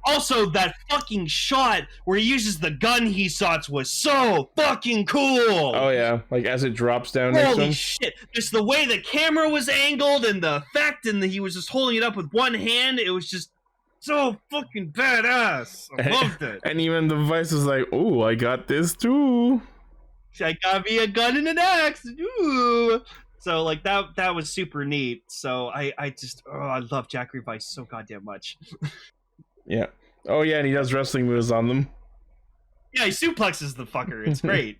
Also, that fucking shot where he uses the gun he shots was so fucking cool. Oh yeah, like as it drops down. Holy shit! Just the way the camera was angled and the effect, and he was just holding it up with one hand. It was just so fucking badass. I loved it. And even the Vice was like, "Ooh, I got this too. I got me a gun and an axe." Ooh. So like that was super neat. So I love Jack Revice so goddamn much. Yeah. Oh yeah, and he does wrestling moves on them. Yeah, he suplexes the fucker. It's great.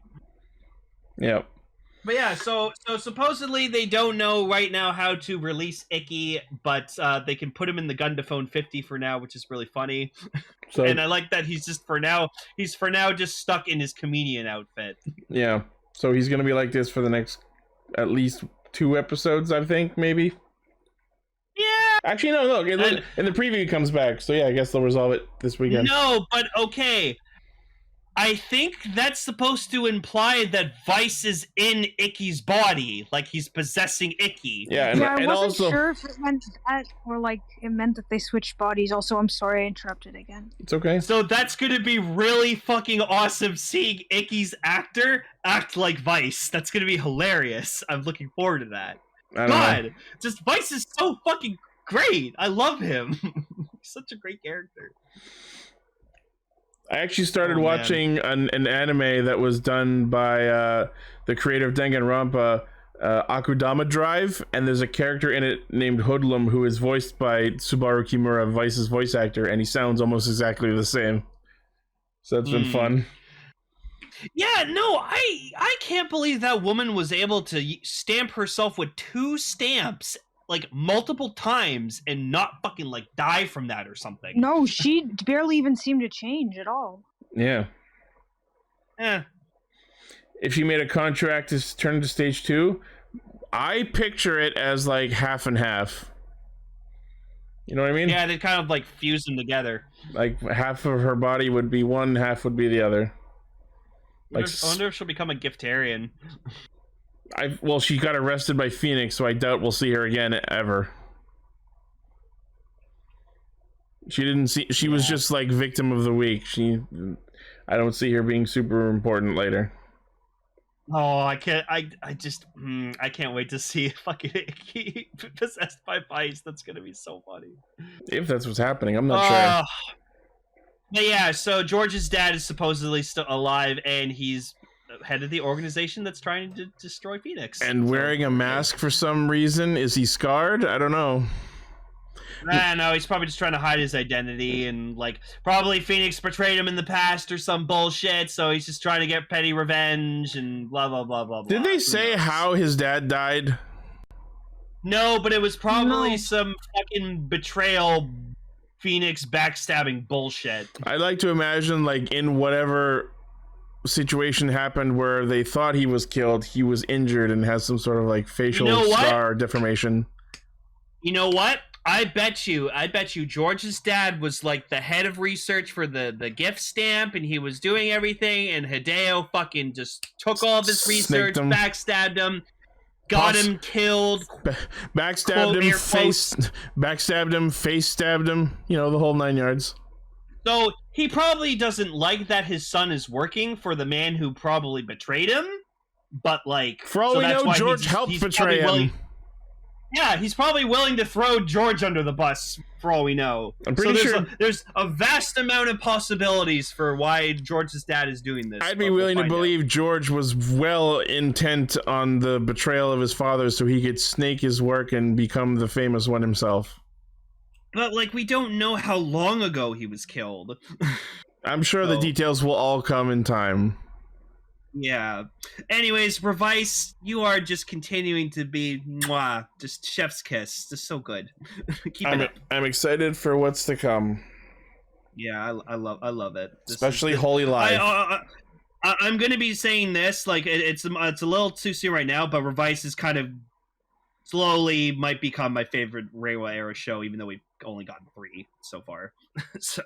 Yeah. But yeah, so supposedly they don't know right now how to release Icky, but they can put him in the gun to phone 50 for now, which is really funny. So, and I like that he's for now just stuck in his comedian outfit. Yeah. So he's gonna be like this for the next at least 2 episodes, I think, maybe. Yeah. Actually, no. Look, in the preview he comes back. So yeah, I guess they'll resolve it this weekend. No, but okay. I think that's supposed to imply that Vice is in Icky's body, like he's possessing Icky. Yeah, I wasn't sure if it meant that or like it meant that they switched bodies. Also, I'm sorry I interrupted again. It's okay. So that's gonna be really fucking awesome seeing Icky's actor act like Vice. That's gonna be hilarious. I'm looking forward to that. God, just Vice is so fucking great. I love him. He's such a great character. I actually started watching an anime that was done by the creator of Danganronpa, Akudama Drive, and there's a character in it named Hoodlum who is voiced by Subaru Kimura, Vice's voice actor, and he sounds almost exactly the same. So that's been fun. Yeah, no, I can't believe that woman was able to stamp herself with 2 stamps like multiple times and not fucking like die from that or something. No, she barely even seemed to change at all. Yeah. If she made a contract to turn to stage 2, I picture it as like half and half. You know what I mean? Yeah, they kind of like fuse them together. Like half of her body would be one, half would be the other. I wonder if she'll become a Giftarian. Well, she got arrested by Phoenix, so I doubt we'll see her again ever. She was just like victim of the week. I don't see her being super important later. Oh, I can't wait to see fucking Icky possessed by Vice. That's gonna be so funny. If that's what's happening, I'm not sure. But yeah, so George's dad is supposedly still alive, and he's head of the organization that's trying to destroy Phoenix. And wearing a mask for some reason. Is he scarred? I don't know. No, he's probably just trying to hide his identity, and like probably Phoenix betrayed him in the past or some bullshit, so he's just trying to get petty revenge and blah blah blah blah blah. Did they say how his dad died? No, but it was probably some fucking betrayal Phoenix backstabbing bullshit. I like to imagine, like, in whatever situation happened where they thought he was killed, he was injured and has some sort of like facial scar deformation. You know what? I bet you George's dad was like the head of research for the gift stamp, and he was doing everything, and Hideo fucking just took all of his research, backstabbed him, got him killed, backstabbed him, face stabbed him, you know, the whole 9 yards. So he probably doesn't like that his son is working for the man who probably betrayed him, but like, for all we know, George helped betray him. Yeah, he's probably willing to throw George under the bus, for all we know. I'm pretty sure there's a vast amount of possibilities for why George's dad is doing this. I'd be willing to believe George was well intent on the betrayal of his father so he could snake his work and become the famous one himself. But, like, we don't know how long ago he was killed. I'm sure the details will all come in time. Yeah. Anyways, Revice, you are just continuing to be just chef's kiss. Just so good. Keep it up. I'm excited for what's to come. Yeah, I love it. Especially Holy Life. I'm gonna be saying this, like, it's a little too soon right now, but Revice is kind of slowly might become my favorite Reiwa era show, even though we've only gotten 3 so far. So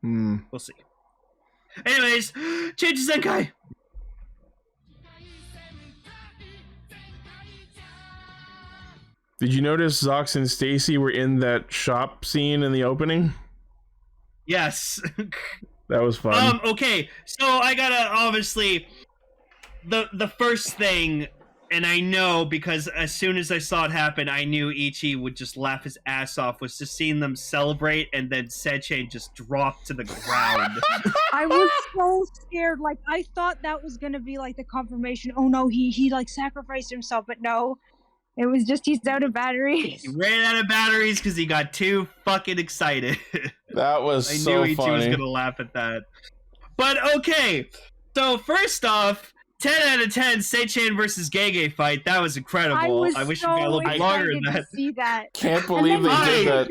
we'll see. Anyways, change to Zenkai. Did you notice Zox and Stacy were in that shop scene in the opening? Yes. That was fun. Okay, so I gotta, obviously, the first thing, and I know because as soon as I saw it happen, I knew Ichi would just laugh his ass off, was just seeing them celebrate and then Sechain just drop to the ground. I was so scared. Like, I thought that was gonna be like the confirmation. Oh no, he like sacrificed himself, but no. It was just he's out of batteries. He ran out of batteries because he got too fucking excited. That was so funny. I knew Ichi was gonna laugh at that. But okay, so first off, 10 out of 10, Seichan versus Gege fight. That was incredible. I wish we got a little bit longer than that. See that. Can't believe they did that.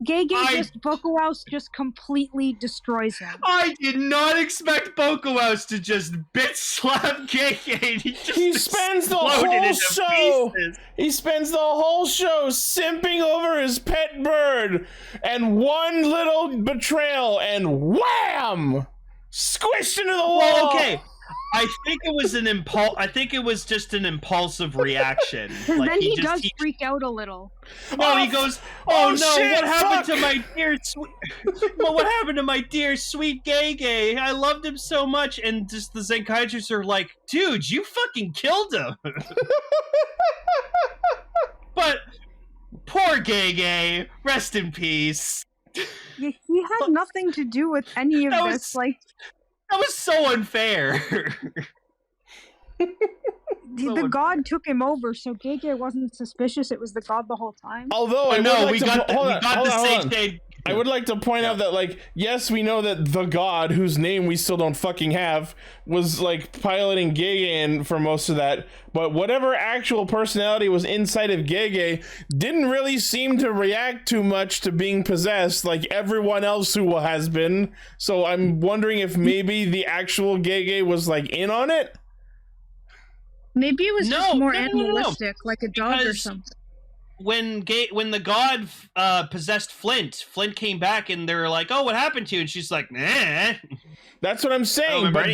Gege Bokuhouse just completely destroys him. I did not expect Bokuhouse to just bitch slap Gege. He spends the whole show. He spends the whole show simping over his pet bird, and one little betrayal, and wham! Squished into the wall. Well, okay. I think it was I think it was just an impulsive reaction. Like, then he does freak out a little. No, he goes, "Oh no! Shit, what happened to my dear sweet? Well, what happened to my dear sweet Gege? I loved him so much." And just the Zenkaigers are like, "Dude, you fucking killed him." But poor Gege, rest in peace. Yeah, he had nothing to do with any of this. Like. That was so unfair. The god took him over, so Gege wasn't suspicious. It was the god the whole time. Although I would like to point out that, like, yes, we know that the god, whose name we still don't fucking have, was like piloting Gege in for most of that, but whatever actual personality was inside of Gege didn't really seem to react too much to being possessed like everyone else who has been. So I'm wondering if maybe the actual Gege was like in on it. Maybe it was just more animalistic, like a dog or something. When the god possessed Flint came back and they were like, "Oh, what happened to you?" And she's like, "Nah." That's what I'm saying. But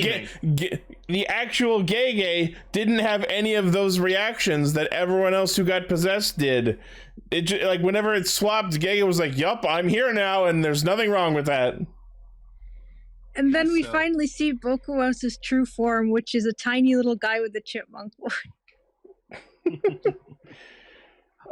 the actual Gege didn't have any of those reactions that everyone else who got possessed did. It like whenever it swapped, Gege was like, "Yup, I'm here now, and there's nothing wrong with that." And then we finally see Bokuhouse's true form, which is a tiny little guy with a chipmunk voice.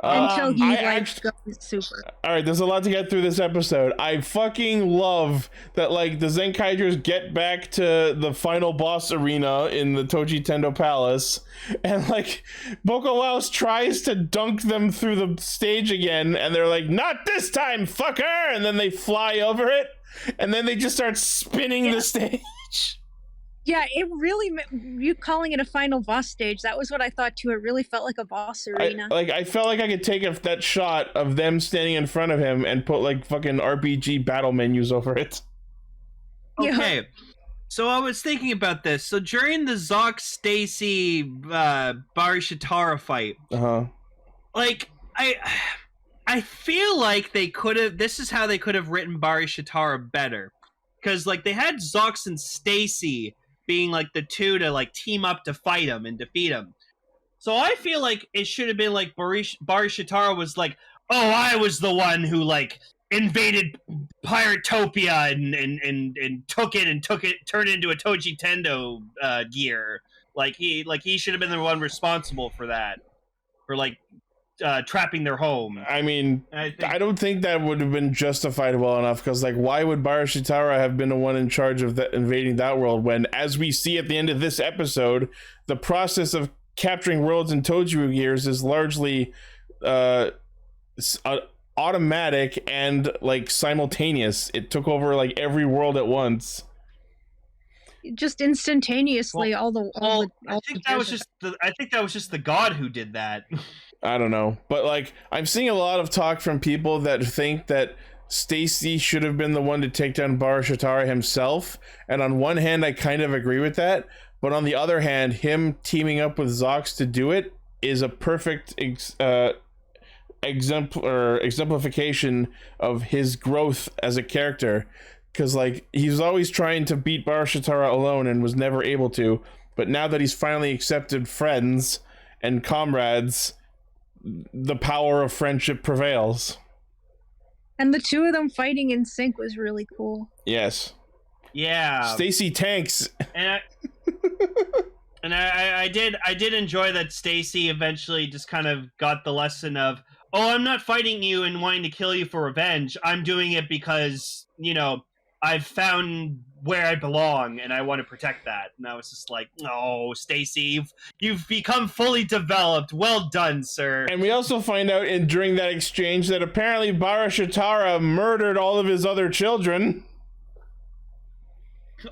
Until he goes super. Alright, there's a lot to get through this episode. I fucking love that, like, the Zenkaigers get back to the final boss arena in the Toji Tendo Palace, and, like, Bokuhouse tries to dunk them through the stage again, and they're like, "Not this time, fucker!" And then they fly over it, and then they just start spinning the stage. Yeah, it really, you calling it a final boss stage, that was what I thought too. It really felt like a boss arena. I felt like I could take that shot of them standing in front of him and put like fucking RPG battle menus over it. Okay. Yeah. So I was thinking about this. So during the Zoc Stacy Barishitara fight, like I feel like they could have. This is how they could have written Barishitara better, because like they had Zox and Stacy being like the two to like team up to fight him and defeat him. So I feel like it should have been like Barishitara was like, oh, I was the one who like invaded Piratopia and took it, turned it into a Toji Tendo gear. Like he should have been the one responsible for that, for like trapping their home. I mean, I don't think that would have been justified well enough, because like, why would Barashitara have been the one in charge of invading that world when, as we see at the end of this episode, the process of capturing worlds in Toji gears is largely automatic and like simultaneous. It took over like every world at once. Just instantaneously, I think that was just the god who did that. I don't know, but like, I'm seeing a lot of talk from people that think that Stacy should have been the one to take down Barashitara himself, and on one hand I kind of agree with that, but on the other hand, him teaming up with Zox to do it is a perfect exemplification of his growth as a character, because like, he's always trying to beat Barashitara alone and was never able to, but now that he's finally accepted friends and comrades, the power of friendship prevails. And the two of them fighting in sync was really cool. Yes. Yeah. Stacy tanks. And I did enjoy that Stacy eventually just kind of got the lesson of, oh, I'm not fighting you and wanting to kill you for revenge. I'm doing it because, you know, I've found where I belong and I want to protect that. And I was just like, oh, Stacy, you've become fully developed. Well done, sir. And we also find out during that exchange that apparently Barashitara murdered all of his other children.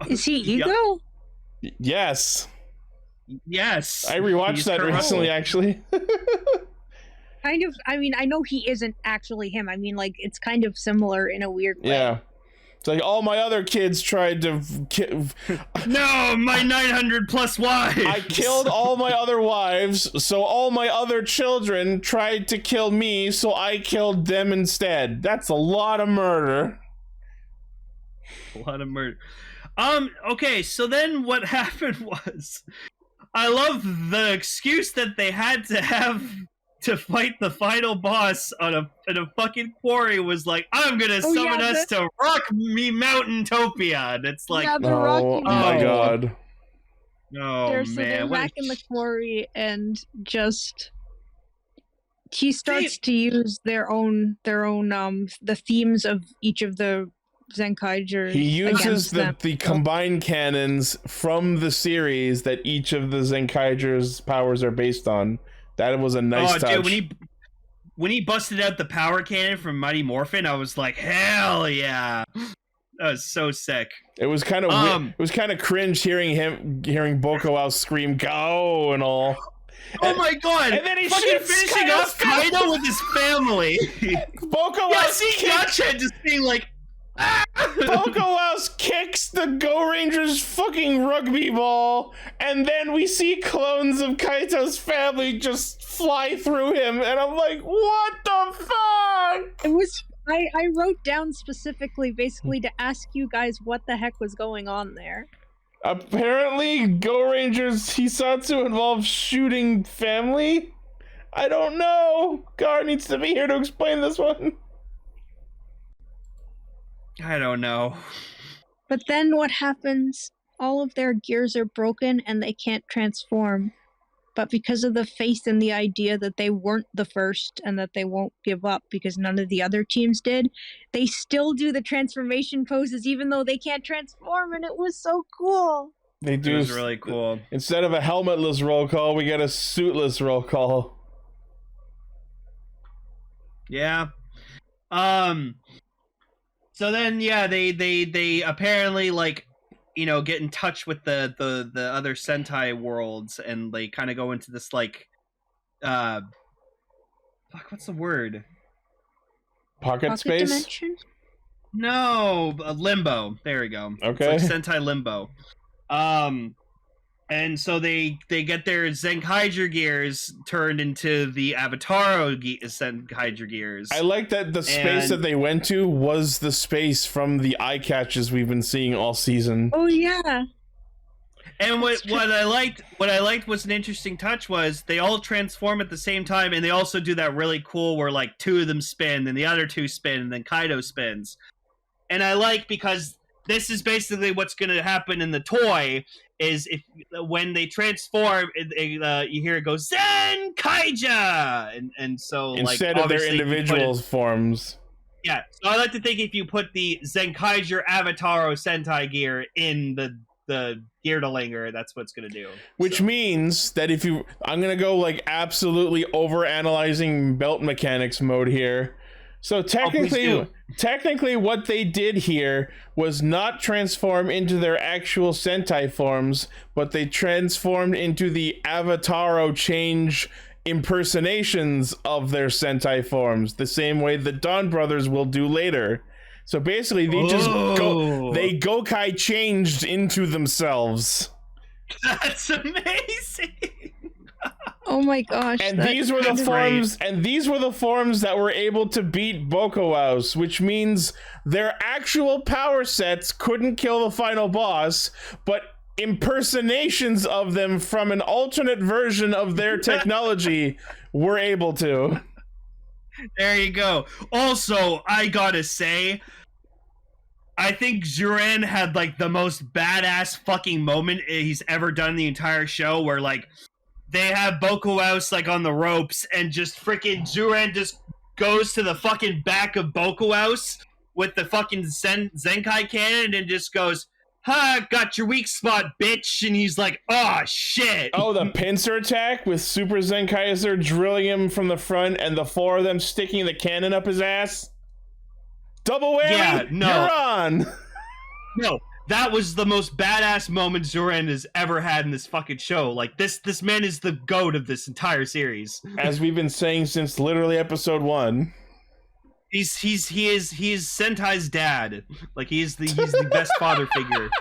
Is he Ego? Yes. Yes. I rewatched that recently, actually. Kind of. I mean, I know he isn't actually him. I mean, like, it's kind of similar in a weird way. Yeah. It's like, all my other kids tried to No, my 900 plus wives! I killed all my other wives, so all my other children tried to kill me, so I killed them instead. That's a lot of murder. A lot of murder. Okay, so then what happened was, I love the excuse that they had to have to fight the final boss in a fucking quarry was like, I'm gonna summon us to Rock Me Mountain Topia. And it's like, oh my god. Oh they're man. back in the quarry and just he starts to use their own the themes of each of the Zenkaiger. He uses the combined cannons from the series that each of the Zenkaiger's powers are based on. That was a nice touch. Dude, when he busted out the power cannon from Mighty Morphin, I was like, hell yeah. That was so sick. It was kind of it was kind of cringe hearing Boko out scream "go" and all. Oh my god! And then he fucking finishing off Kaido with his family. Boko Gotcha just being like, Boko House kicks the Go Rangers fucking rugby ball, and then we see clones of Kaito's family just fly through him, and I'm like, what the fuck? It was I wrote down specifically basically to ask you guys what the heck was going on there. Apparently Go Rangers Hisatsu involves shooting family? I don't know. Gar needs to be here to explain this one. I don't know. But then what happens? All of their gears are broken and they can't transform. But because of the faith and the idea that they weren't the first and that they won't give up because none of the other teams did, they still do the transformation poses even though they can't transform, and it was so cool. They do. It was really cool. Instead of a helmetless roll call, we get a suitless roll call. Yeah. So then, yeah, they apparently, like, get in touch with the other Sentai worlds, and they kind of go into this like what's the word? Pocket space? Dimension? No, limbo. There we go. Okay. It's like Sentai limbo. And so they get their Zenkaiger gears turned into the Avataro Zenkaiger gears. I like that the space that they went to was the space from the eye catches we've been seeing all season. Oh yeah. And what I liked was an interesting touch was they all transform at the same time, and they also do that really cool where like two of them spin, and the other two spin, and then Kaido spins. And I like because this is basically what's going to happen in the toy. Is if when they transform, you hear it go Zenkaiger, and so instead like, of their individual forms. Yeah, so I like to think if you put the Zenkaiger Avataro Sentai gear in the Gearlinger, that's what's gonna do. Which means that I'm gonna go like absolutely over analyzing belt mechanics mode here. So technically what they did here was not transform into their actual Sentai forms, but they transformed into the Avataro change impersonations of their Sentai forms, the same way the Dawn Brothers will do later. So basically they Gokai changed into themselves. That's amazing. Oh my gosh! And these were the forms, that were able to beat Bokowaus, which means their actual power sets couldn't kill the final boss, but impersonations of them from an alternate version of their technology were able to. There you go. Also, I gotta say, I think Juran had like the most badass fucking moment he's ever done in the entire show, where like they have Bokowaus like on the ropes, and just freaking Juran just goes to the fucking back of Bokowaus with the fucking Zenkai cannon and just goes, "Ha, got your weak spot, bitch!" And he's like, "Oh shit!" Oh, the pincer attack with Super Zenkaiser drilling him from the front, and the four of them sticking the cannon up his ass. Double whammy! Yeah, no. You're on! No, that was the most badass moment Zoran has ever had in this fucking show. Like, this man is the GOAT of this entire series. As we've been saying since literally episode 1. He is Sentai's dad. Like, he's the best father figure.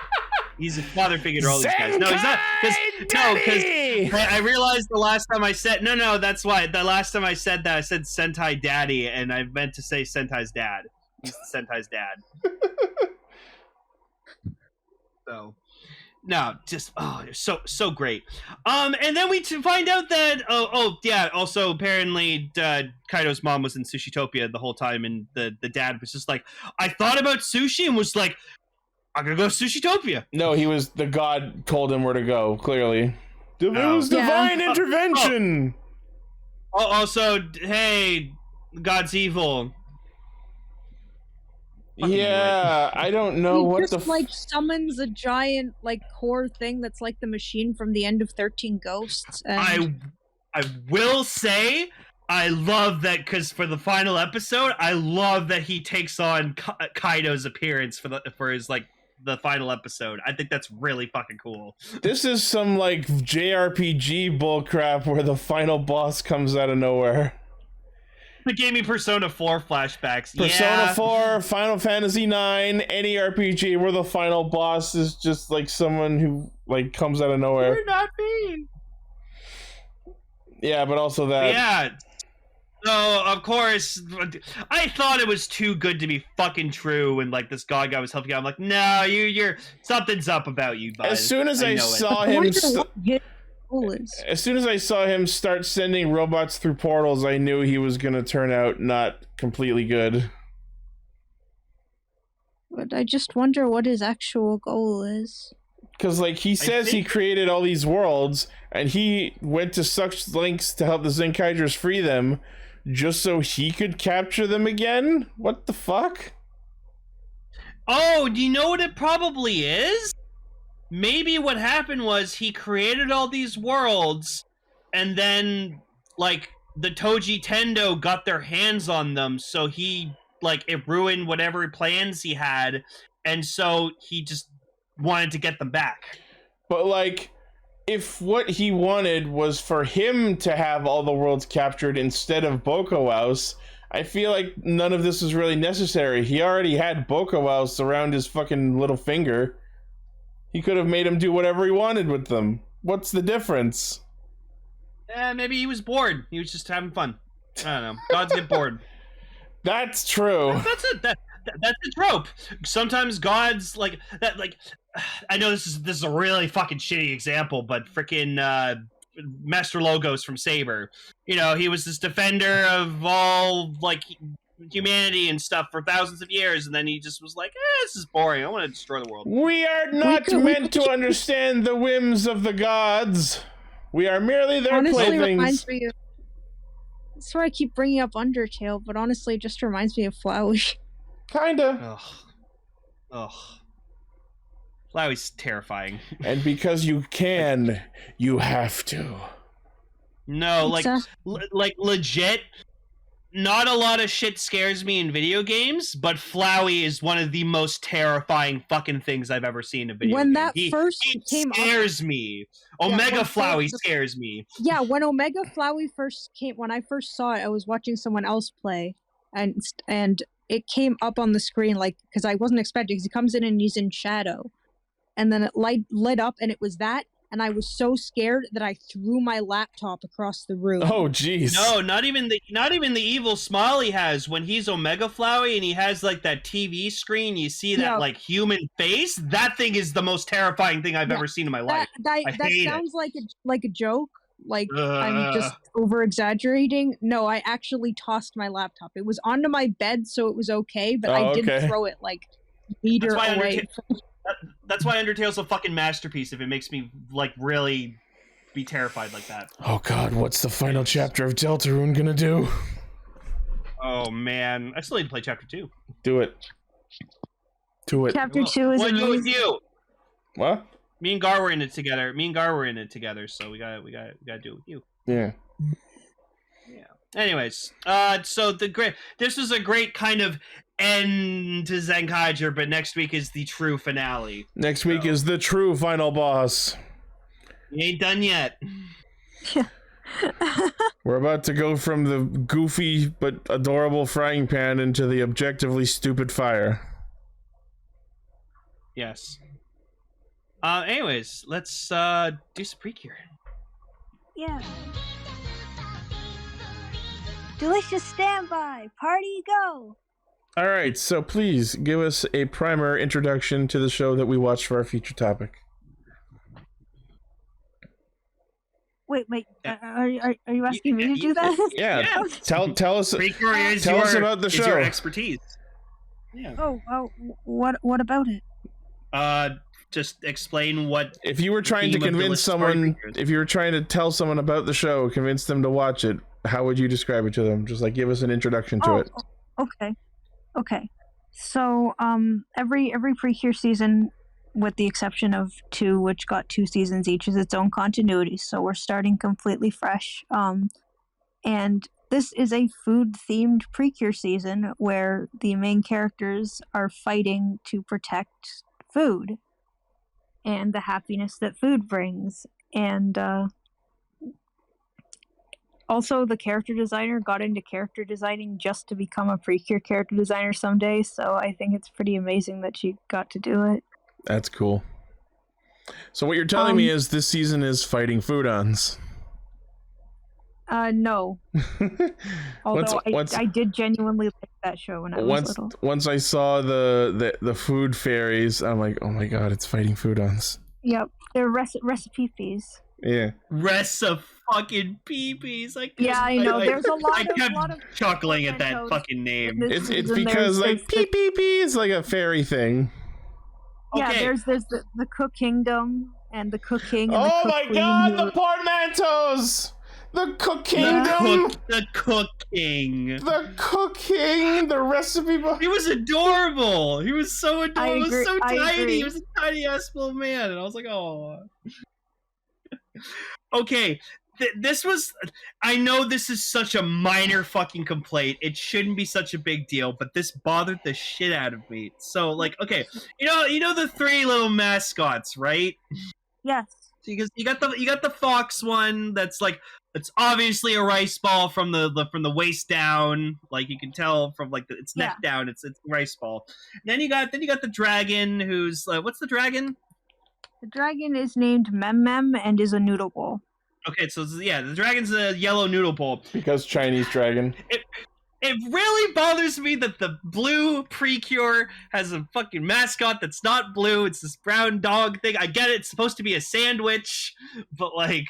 He's a father figure to all these guys. No, he's not. Because I realized the last time I said that's why the last time I said that I said Sentai Daddy, and I meant to say Sentai's dad. He's Sentai's dad. So, no, just so great. And then we find out that also apparently Kaido's mom was in Sushitopia the whole time, and the dad was just like, I thought about sushi and was like, I'm gonna go to Sushitopia. No, the god told him where to go. Clearly, it was divine intervention. Also, hey, God's evil. Yeah, I don't know what the like summons a giant like core thing that's like the machine from the end of 13 Ghosts. And I will say I love that, because for the final episode, I love that he takes on Kaido's appearance for his like the final episode. I think that's really fucking cool. This is some like JRPG bullcrap where the final boss comes out of nowhere. It gave me Persona 4 flashbacks. Persona 4, Final Fantasy 9, any RPG where the final boss is just like someone who like comes out of nowhere. You're not me. Yeah, but also that. Yeah. So of course, I thought it was too good to be fucking true, and like this god guy was helping out. I'm like, no, you're something's up about you, bud. As soon as I saw him. As soon as I saw him start sending robots through portals, I knew he was going to turn out not completely good. But I just wonder what his actual goal is. Because, like, he says he created all these worlds, and he went to such lengths to help the Zenkaigers free them, just so he could capture them again? What the fuck? Oh, do you know what it probably is? Maybe what happened was he created all these worlds, and then, like, the Toji Tendo got their hands on them, so he, like, it ruined whatever plans he had, and so he just wanted to get them back. But like, if what he wanted was for him to have all the worlds captured instead of Bokowaus, I feel like none of this was really necessary. He already had Bokowaus around his fucking little finger. He could have made him do whatever he wanted with them. What's the difference? Maybe he was bored. He was just having fun. I don't know. Gods get bored. That's true. That's it. That's the trope. Sometimes gods like that. Like, I know this is a really fucking shitty example, but freaking Master Logos from Saber. You know, he was this defender of all like humanity and stuff for thousands of years, and then he just was like, this is boring. I want to destroy the world. We are not meant to understand the whims of the gods. We are merely their honestly playthings. Reminds me of, that's why I keep bringing up Undertale, but honestly, it just reminds me of Flowey. Kinda. Ugh. Flowey's terrifying. And because you can, you have to. No, like legit. Not a lot of shit scares me in video games, but Flowey is one of the most terrifying fucking things I've ever seen in a video game. When that first came up, scares me. Omega Flowey scares me. Yeah, when Omega Flowey first came, when I first saw it, I was watching someone else play, and it came up on the screen, like, because I wasn't expecting, because he comes in and he's in shadow, and then it lit up, and it was that, and I was so scared that I threw my laptop across the room. Oh, jeez. No, not even the evil smile he has when he's Omega Flowey and he has like that TV screen. You see that like human face. That thing is the most terrifying thing I've ever seen in my life. That sounds like a joke. Like I'm just over exaggerating. No, I actually tossed my laptop. It was onto my bed, so it was okay. But I didn't throw it like a meter away. That's why Undertale's a fucking masterpiece. If it makes me like really be terrified like that. Oh god, what's the final chapter of Deltarune gonna do? Oh man, I still need to play chapter 2. Do it. Chapter 2 is amazing. With you? What? Me and Gar were in it together. So we gotta do it with you. Yeah. Anyways, so this was a great kind of end to Zenkaiger, but next week is the true finale. Next week is the true final boss. We ain't done yet. We're about to go from the goofy but adorable frying pan into the objectively stupid fire. Yes. Anyways, let's do some Precure. Yeah. Delicious standby. Party go. All right, so please give us a primer introduction to the show that we watched for our feature topic. Wait. Are you asking me to do that? Yeah. Tell us. Tell us about the show. Your expertise. Yeah. Oh, what about it? Just explain what. If you were trying to convince someone, if you were trying to tell someone about the show, convince them to watch it, how would you describe it to them? Just like give us an introduction to it. Okay. So, every Precure season, with the exception of 2, which got 2 seasons each, is its own continuity. So we're starting completely fresh. And this is a food-themed Precure season where the main characters are fighting to protect food and the happiness that food brings. And also, the character designer got into character designing just to become a Precure character designer someday, so I think it's pretty amazing that she got to do it. That's cool. So what you're telling me is this season is fighting foodons. No. Although I did genuinely like that show when I was little. Once I saw the food fairies, I'm like, oh my god, it's fighting foodons. Yep, they're recipe fees. Yeah. Fucking peepees. I know. There's a lot of chuckling at that fucking name. It's because like pee is like a fairy thing. Yeah, Okay. there's the Cook Kingdom and the Cook King. And Oh the my Cook god, Queen the portmanteaus! The Cook Kingdom! The cooking. The cooking! The recipe book! He was adorable. He was so adorable. He was so I tiny. agree. He was a tiny ass little man. And I was like, oh. Okay. this was, I know this is such a minor fucking complaint. It shouldn't be such a big deal, but this bothered the shit out of me. So, like, okay, you know the three little mascots, right? Yes. Because you got the fox one that's like, it's obviously a rice ball from the waist down, like you can tell from like its neck down, it's a rice ball. And then you got the dragon, who's what's the dragon? The dragon is named Mem and is a noodle bowl. Okay, so yeah, the dragon's a yellow noodle bowl. Because Chinese dragon. It really bothers me that the blue Precure has a fucking mascot that's not blue. It's this brown dog thing. I get it. It's supposed to be a sandwich, but like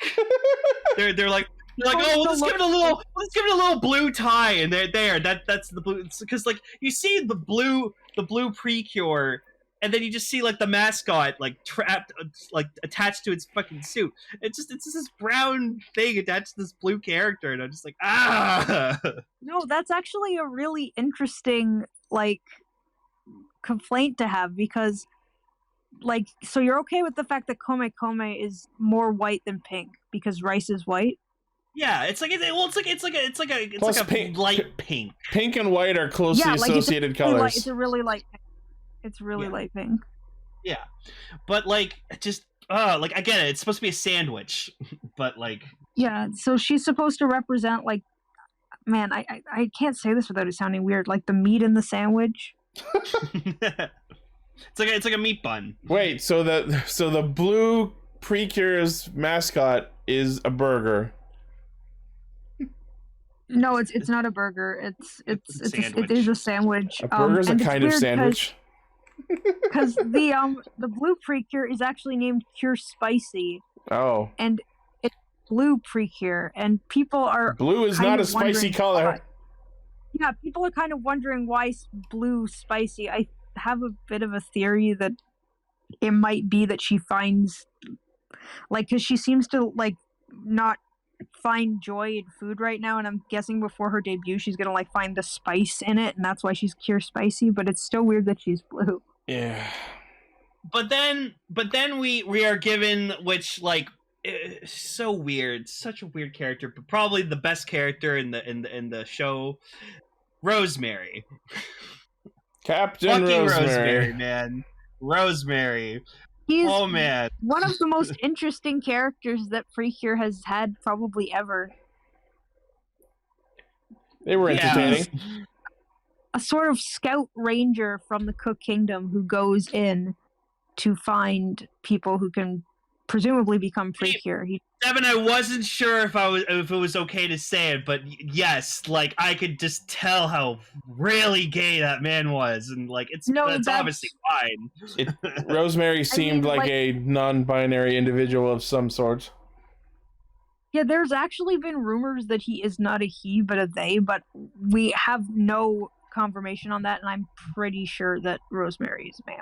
they're like, oh, let's give it a little blue tie, and that's the blue. Because like you see the blue Precure, and then you just see like the mascot like trapped, like attached to its fucking suit. It's just this brown thing attached to this blue character, and I'm just like, ah. No, that's actually a really interesting like complaint to have, because like, so you're okay with the fact that Kome is more white than pink because rice is white? Yeah, it's like a pink, light pink. Pink and white are closely associated colors. It's a really light pink. It's really light pink. Yeah, but like, just like I get it. It's supposed to be a sandwich, but like, yeah. So she's supposed to represent like, man, I can't say this without it sounding weird. Like the meat in the sandwich. it's like a meat bun. Wait, so the blue Precure's mascot is a burger. No, it's not a burger. It is a sandwich. A burger's a kind of sandwich. Because the blue Precure is actually named Cure Spicy. Oh. And it's blue Precure, and people are blue is not a spicy color. Yeah, people are kind of wondering why blue spicy. I have a bit of a theory that it might be that she finds, like, because she seems to like not find joy in food right now, and I'm guessing before her debut she's gonna like find the spice in it, and that's why she's Cure Spicy. But it's still weird that she's blue. Yeah. But then we are given, which like, so weird, such a weird character, but probably the best character in the show, Rosemary. Captain Fucking Rosemary, man. Rosemary. He's oh man, one of the most interesting characters that Precure has had probably ever. They were entertaining. A sort of scout ranger from the Cook Kingdom who goes in to find people who can presumably become Precure. Devin, I wasn't sure if it was okay to say it, but yes, like I could just tell how really gay that man was, and like that's obviously fine. Rosemary seemed like a non-binary individual of some sort. Yeah, there's actually been rumors that he is not a he but a they, but we have no confirmation on that, and I'm pretty sure that Rosemary is male.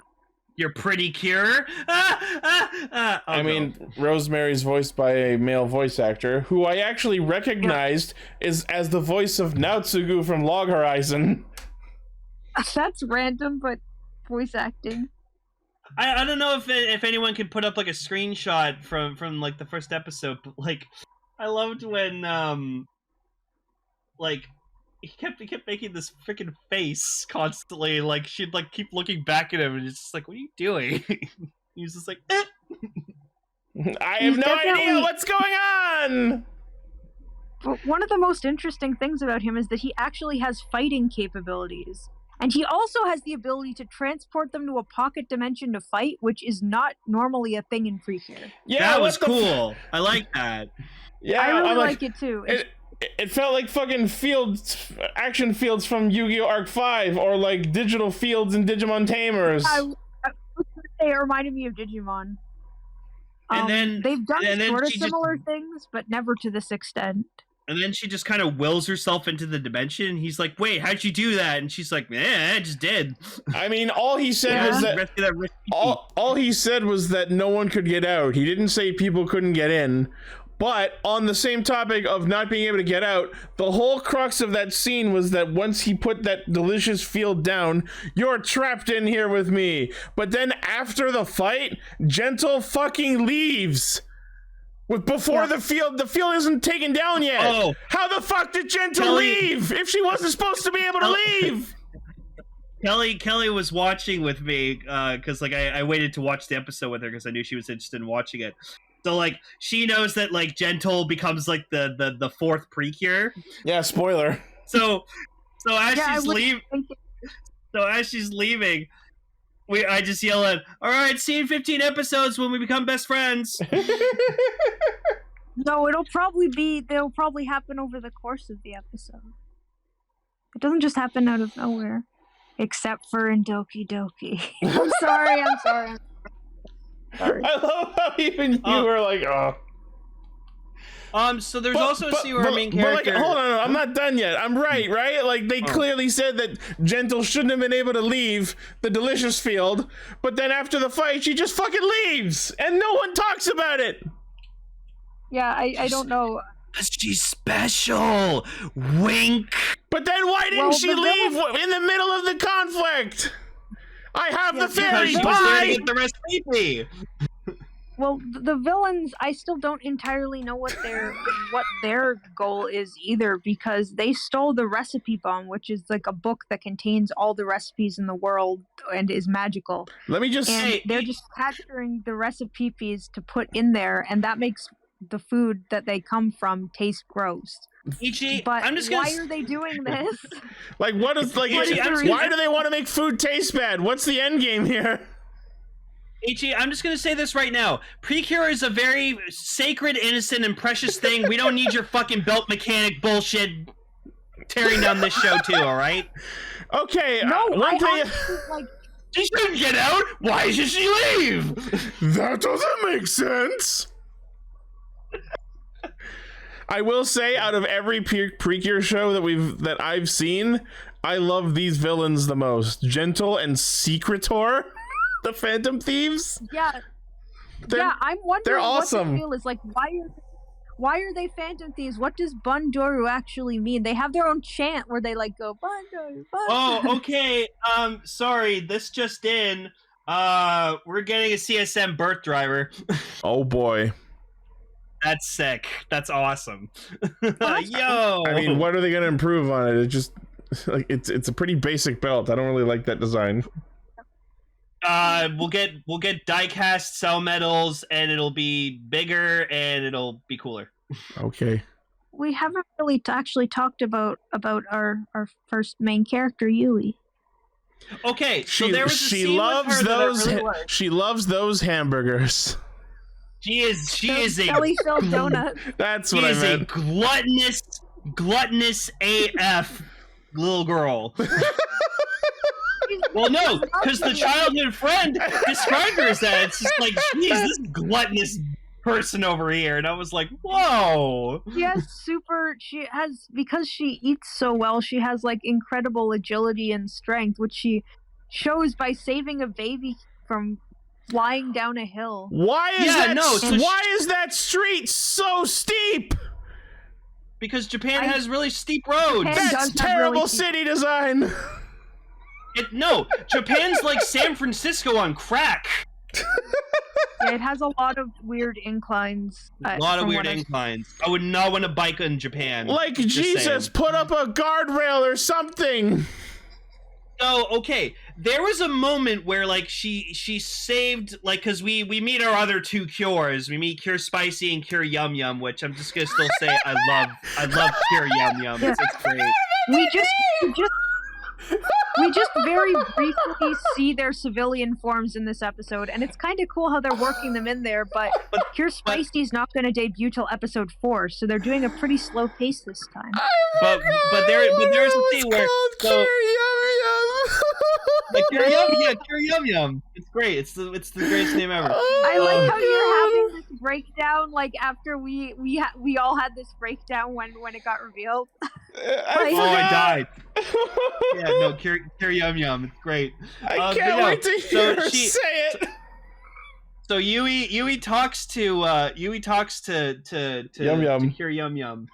You're pretty cure. I mean, Rosemary's voiced by a male voice actor who I actually recognized as the voice of Naotsugu from Log Horizon. That's random, but voice acting. I don't know if anyone can put up like a screenshot from like the first episode, but like I loved when like he kept making this freaking face constantly. Like she'd like keep looking back at him, and it's just like, "What are you doing?" He was just like, eh. "I have no idea what's going on." But one of the most interesting things about him is that he actually has fighting capabilities, and he also has the ability to transport them to a pocket dimension to fight, which is not normally a thing in Precure. Yeah, that was cool. I like that. Yeah, I really like it too. It felt like fucking action fields from Yu-Gi-Oh! Arc 5, or like digital fields in Digimon Tamers. I was gonna say it reminded me of Digimon. And then they've done sort of similar things, but never to this extent. And then she just kind of wills herself into the dimension, and he's like, "Wait, how'd you do that?" And she's like, I just did." I mean, all he said was that all he said was that no one could get out. He didn't say people couldn't get in. But on the same topic of not being able to get out, the whole crux of that scene was that once he put that delicious field down, you're trapped in here with me. But then after the fight, Gentle fucking leaves Before the field isn't taken down yet. Oh. How the fuck did Gentle leave if she wasn't supposed to be able to leave? Kelly was watching with me because like I waited to watch the episode with her because I knew she was interested in watching it. So like she knows that like Gentle becomes like the fourth Precure. Yeah, spoiler. So as she's leaving, I just yell at, all right, see you in 15 episodes when we become best friends. No, they'll probably happen over the course of the episode. It doesn't just happen out of nowhere. Except for in Doki Doki. I'm sorry. I love how even you were like, oh. So there's also a scene where our main character... But like, hold on, I'm not done yet. I'm right? Like, they clearly said that Gentle shouldn't have been able to leave the Delicious Field, but then after the fight, she just fucking leaves, and no one talks about it! Yeah, I don't know. She's special! Wink! But then why didn't she leave in the middle of the conflict? I have the theory, bye! Get the recipe! Well, the villains, I still don't entirely know what their goal is either, because they stole the recipe bomb, which is like a book that contains all the recipes in the world and is magical. Let me just say, they're just capturing the recipes to put in there, and that makes the food that they come from taste gross. Ichi, but why are they doing this? Like, what is like? Why do they want to make food taste bad? What's the end game here? Ichi, I'm just gonna say this right now. Precure is a very sacred, innocent, and precious thing. We don't need your fucking belt mechanic bullshit tearing down this show too. All right? Okay. No, one thing. Like, she shouldn't get out. Why should she leave? That doesn't make sense. I will say, out of every Precure show that I've seen, I love these villains the most. Gentle and Secretor, the Phantom Thieves. Yeah, I'm wondering. They're awesome. What the deal is like. Why are they Phantom Thieves? What does Bundoru actually mean? They have their own chant where they like go Bundoru. Oh, okay. Sorry, this just in. We're getting a CSM birth driver. Oh boy. That's sick. That's awesome. Yo. I mean, what are they gonna improve on it? It just like it's a pretty basic belt. I don't really like that design. We'll get die-cast cell metals, and it'll be bigger, and it'll be cooler. Okay. We haven't really actually talked about our first main character, Yui. Okay, so there was a scene with her that I really liked. She loves those hamburgers. She is a jelly-filled donut. That's what I meant. A gluttonous AF little girl. Well, no, because the childhood friend described her as that. It's just like, geez, this gluttonous person over here, and I was like, whoa. Because she eats so well, she has like incredible agility and strength, which she shows by saving a baby from flying down a hill. Why is that street so steep? Because Japan has really steep roads. That's terrible city design. No, Japan's like San Francisco on crack. Yeah, it has a lot of weird inclines. A lot of weird inclines. I would not want to bike in Japan. Like, Jesus, put up a guardrail or something. So, okay, there was a moment where, like, she saved, like, because we meet our other two Cures. We meet Cure Spicy and Cure Yum Yum, which I'm just gonna still say I love Cure Yum Yum. Yeah. It's great. We just very briefly see their civilian forms in this episode, and it's kind of cool how they're working them in there, but Cure Spicy's not going to debut till episode 4, so they're doing a pretty slow pace this time. But there's a scene where Cure Cure Yum Yum. It's great. It's the greatest name ever. I like how you're having this breakdown, like after we all had this breakdown when it got revealed. I died. Yeah, no, Cure Yum Yum. It's great. I can't wait to hear her say it. So Yui talks to Yum Yum. to Cure Yum Yum,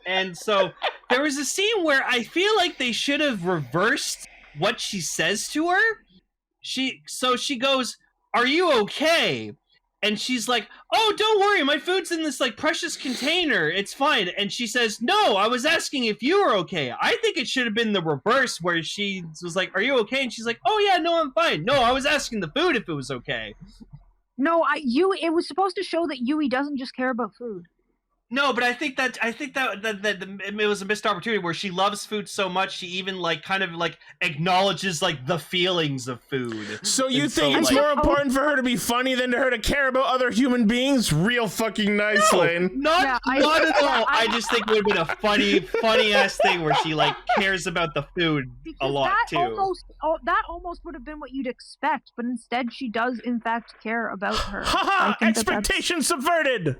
and so there was a scene where I feel like they should have reversed what she says to her. She goes, "Are you okay?" And she's like, "Oh, don't worry, my food's in this like precious container. It's fine." And she says, "No, I was asking if you were okay. I think it should have been the reverse, where she was like, 'Are you okay?' And she's like, 'Oh yeah, no, I'm fine. No, I was asking the food if it was okay.'" No, it was supposed to show that Yui doesn't just care about food. No, but I think that it was a missed opportunity where she loves food so much she even like kind of like acknowledges like the feelings of food. So you think it's more important for her to be funny than to her to care about other human beings? Real fucking nice, Lane. Not at all. I just think it would have been a funny ass thing where she like cares about the food a lot too. That almost would have been what you'd expect, but instead she does in fact care about her. Haha! Expectations subverted.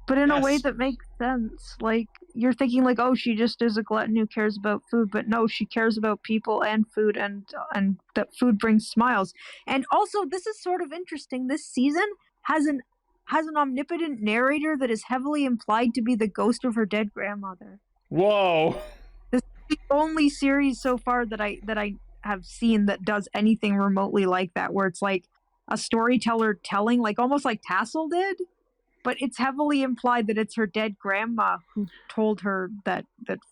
But in a way that makes sense. Like, you're thinking like, oh, she just is a glutton who cares about food, but no, she cares about people and food, and that food brings smiles. And also, this is sort of interesting. This season has an omnipotent narrator that is heavily implied to be the ghost of her dead grandmother. Whoa. This is the only series so far that I have seen that does anything remotely like that, where it's like a storyteller telling, like almost like Tassel did. But it's heavily implied that it's her dead grandma who told her that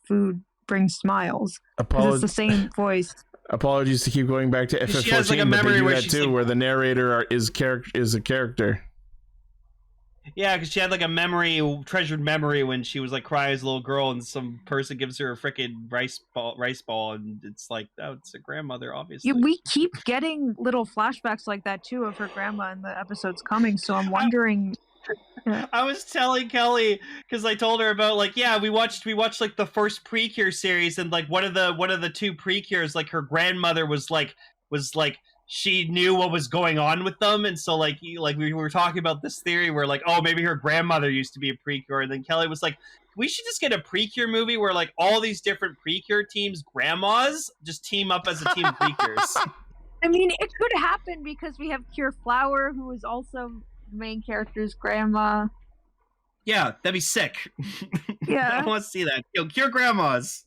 food brings smiles. It's the same voice. Apologies to keep going back to FF14, like but they do that too, where the narrator is a character. Yeah, because she had like a treasured memory when she was like crying as a little girl, and some person gives her a freaking rice ball, and it's like, oh, it's a grandmother, obviously. Yeah, we keep getting little flashbacks like that too of her grandma in the episodes coming. So I'm wondering. I was telling Kelly because I told her about like, yeah, we watched like the first Precure series, and like one of the two Precures, like her grandmother was like she knew what was going on with them, and so like we were talking about this theory where like, oh, maybe her grandmother used to be a Precure, and then Kelly was like, we should just get a Precure movie where like all these different Precure teams' grandmas just team up as a team of Precures. I mean, it could happen because we have Cure Flower, who is also main character's grandma. Yeah, that'd be sick. Yeah. I want to see that. Yo, Cure grandmas.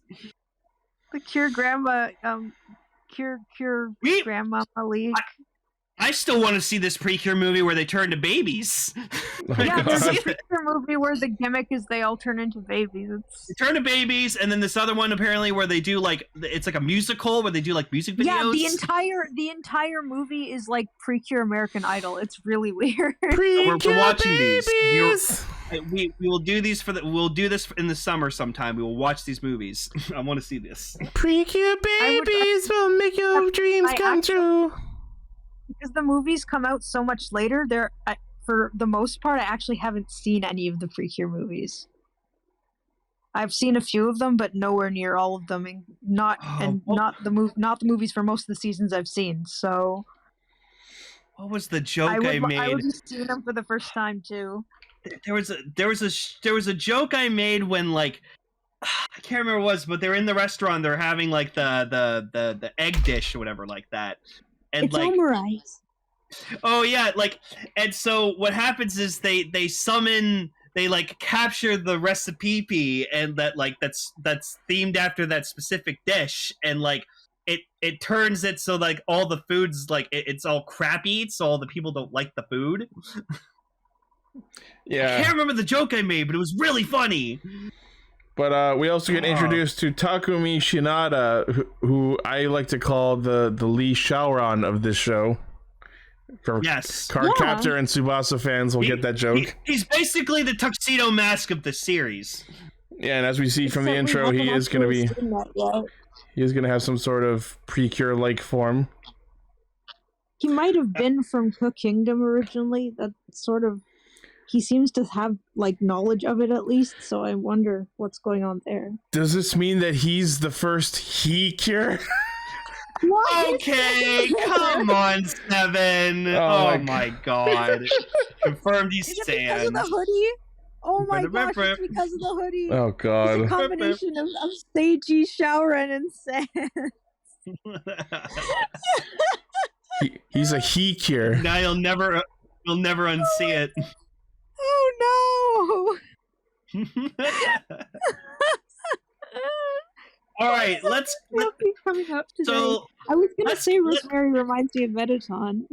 The Cure grandma, Cure grandma Malik. I still want to see this Precure movie where they turn to babies. Yeah, there's a Precure movie where the gimmick is they all turn into babies. They turn to babies, and then this other one apparently where they do like, it's like a musical where they do like music videos. Yeah, the entire movie is like Precure American Idol. It's really weird. We're watching these. We will do these we'll do this in the summer sometime. We will watch these movies. I want to see this. Precure babies will make your dreams come true. Because the movies come out so much later, for the most part, I actually haven't seen any of the Precure movies. I've seen a few of them, but nowhere near all of them, and not the movies for most of the seasons I've seen. So, what was the joke I made? I was just seeing them for the first time too. There was a joke I made when like, I can't remember what it was, but they're in the restaurant. They're having like the egg dish or whatever like that. And it's like, Omurice. Oh yeah, like, and so what happens is they like capture the recipe, and that's themed after that specific dish, and like it turns it so like all the foods like it's all crappy, so all the people don't like the food. Yeah, I can't remember the joke I made, but it was really funny. But we also get introduced to Takumi Shinada, who I like to call the Lee Shaoran of this show. For Card Captor and Tsubasa fans will get that joke. He's basically the Tuxedo Mask of the series. Yeah, and as we see from the intro, he is going to have some sort of Precure-like form. He might have been from Cook Kingdom originally. That sort of... He seems to have, like, knowledge of it at least, so I wonder what's going on there. Does this mean that he's the first he-cure? Okay, come on, Seven. Oh my god. Confirmed he stands. Because of the hoodie? Oh my gosh, it's because of the hoodie. Oh god. It's a combination of Seiji, Shaoran, and Sans. He's a he-cure. Now you'll never unsee it. Oh no! All right, let's coming up today. So I was gonna say Rosemary reminds me of Mettaton.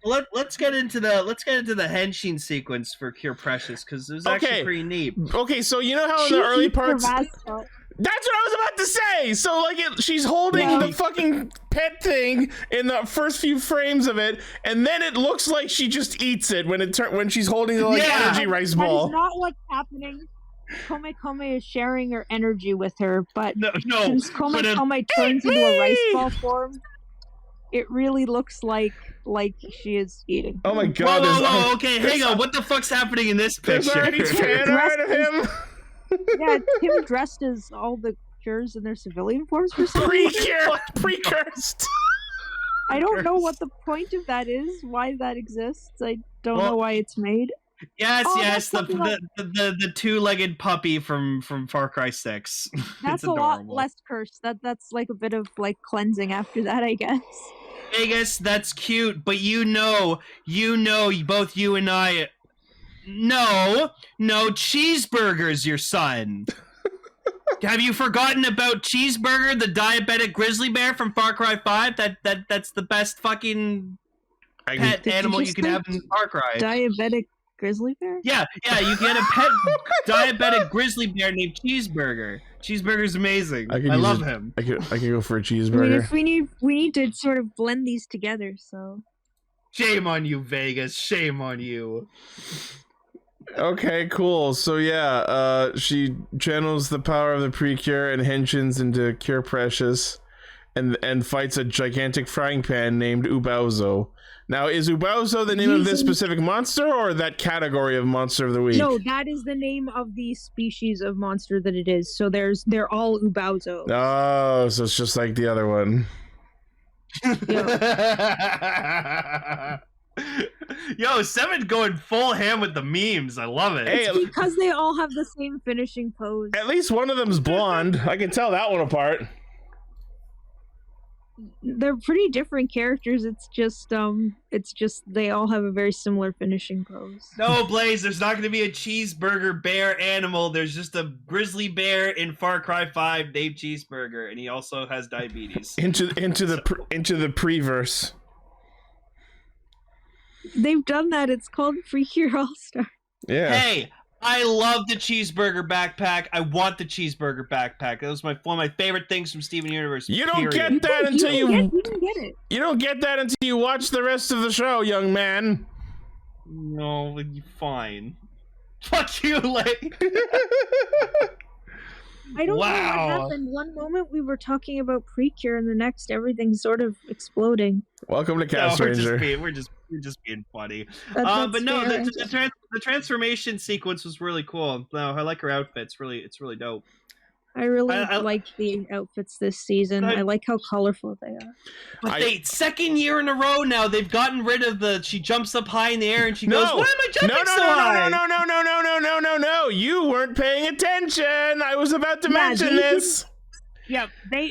let's get into the henshin sequence for Cure Precious because it was actually pretty neat. Okay, so you know how in She the early eats the parts. mascot. That's what I was about to say. So like, she's holding the fucking pet thing in the first few frames of it, and then it looks like she just eats it when she's holding the energy rice ball. That is not what's happening. Kome is sharing her energy with her, but since Kome turns into a rice ball form, it really looks like she is eating. Oh my god! Whoa, okay, hang on. What the fuck's happening in this picture? There's already fan art of him. Yeah, him dressed as all the Cures in their civilian forms for some reason. Precursed. I don't know what the point of that is, why that exists. I don't know why it's made. Yes, the two-legged puppy from Far Cry 6. That's a lot less cursed. That's like a bit of like cleansing after that, I guess. Vegas, that's cute, but both you and I. No, Cheeseburger's your son. Have you forgotten about Cheeseburger, the diabetic grizzly bear from Far Cry 5? That's the best fucking pet animal you can have in Far Cry. Diabetic grizzly bear? Yeah, you can get a pet diabetic grizzly bear named Cheeseburger. Cheeseburger's amazing. I love him. I could go for a cheeseburger. I mean, we need to sort of blend these together, so. Shame on you, Vegas. Shame on you. Okay, cool. So she channels the power of the Precure and henshins into Cure Precious, and fights a gigantic frying pan named Ubauzo. Now, is Ubauzo the name of this specific monster, or that category of monster of the week? No, that is the name of the species of monster that it is. So they're all Ubauzo. Oh, so it's just like the other one. Yo, Seven going full ham with the memes. I love it. Hey, it's because they all have the same finishing pose. At least one of them's blonde. I can tell that one apart. They're pretty different characters. It's just they all have a very similar finishing pose. No, Blaze, there's not going to be a cheeseburger bear animal. There's just a grizzly bear in Far Cry 5 named Cheeseburger, and he also has diabetes. Into the pre-verse. They've done that. It's called Precure All-Star. Yeah. Hey, I love the cheeseburger backpack. I want the cheeseburger backpack. That was one of my favorite things from Steven Universe. You don't get that until you can get it. You don't get that until you watch the rest of the show, young man. No, fine. Fuck you, like. I don't know what happened. One moment we were talking about Precure, and the next everything's sort of exploding. Welcome to Castranger. We're just being funny. But no, the transformation sequence was really cool. No, I like her outfit. It's really dope. I really like the outfits this season. I like how colorful they are. But second year in a row now, they've gotten rid of she jumps up high in the air and she goes, "Why am I jumping so high?" No, you weren't paying attention. I was about to mention this.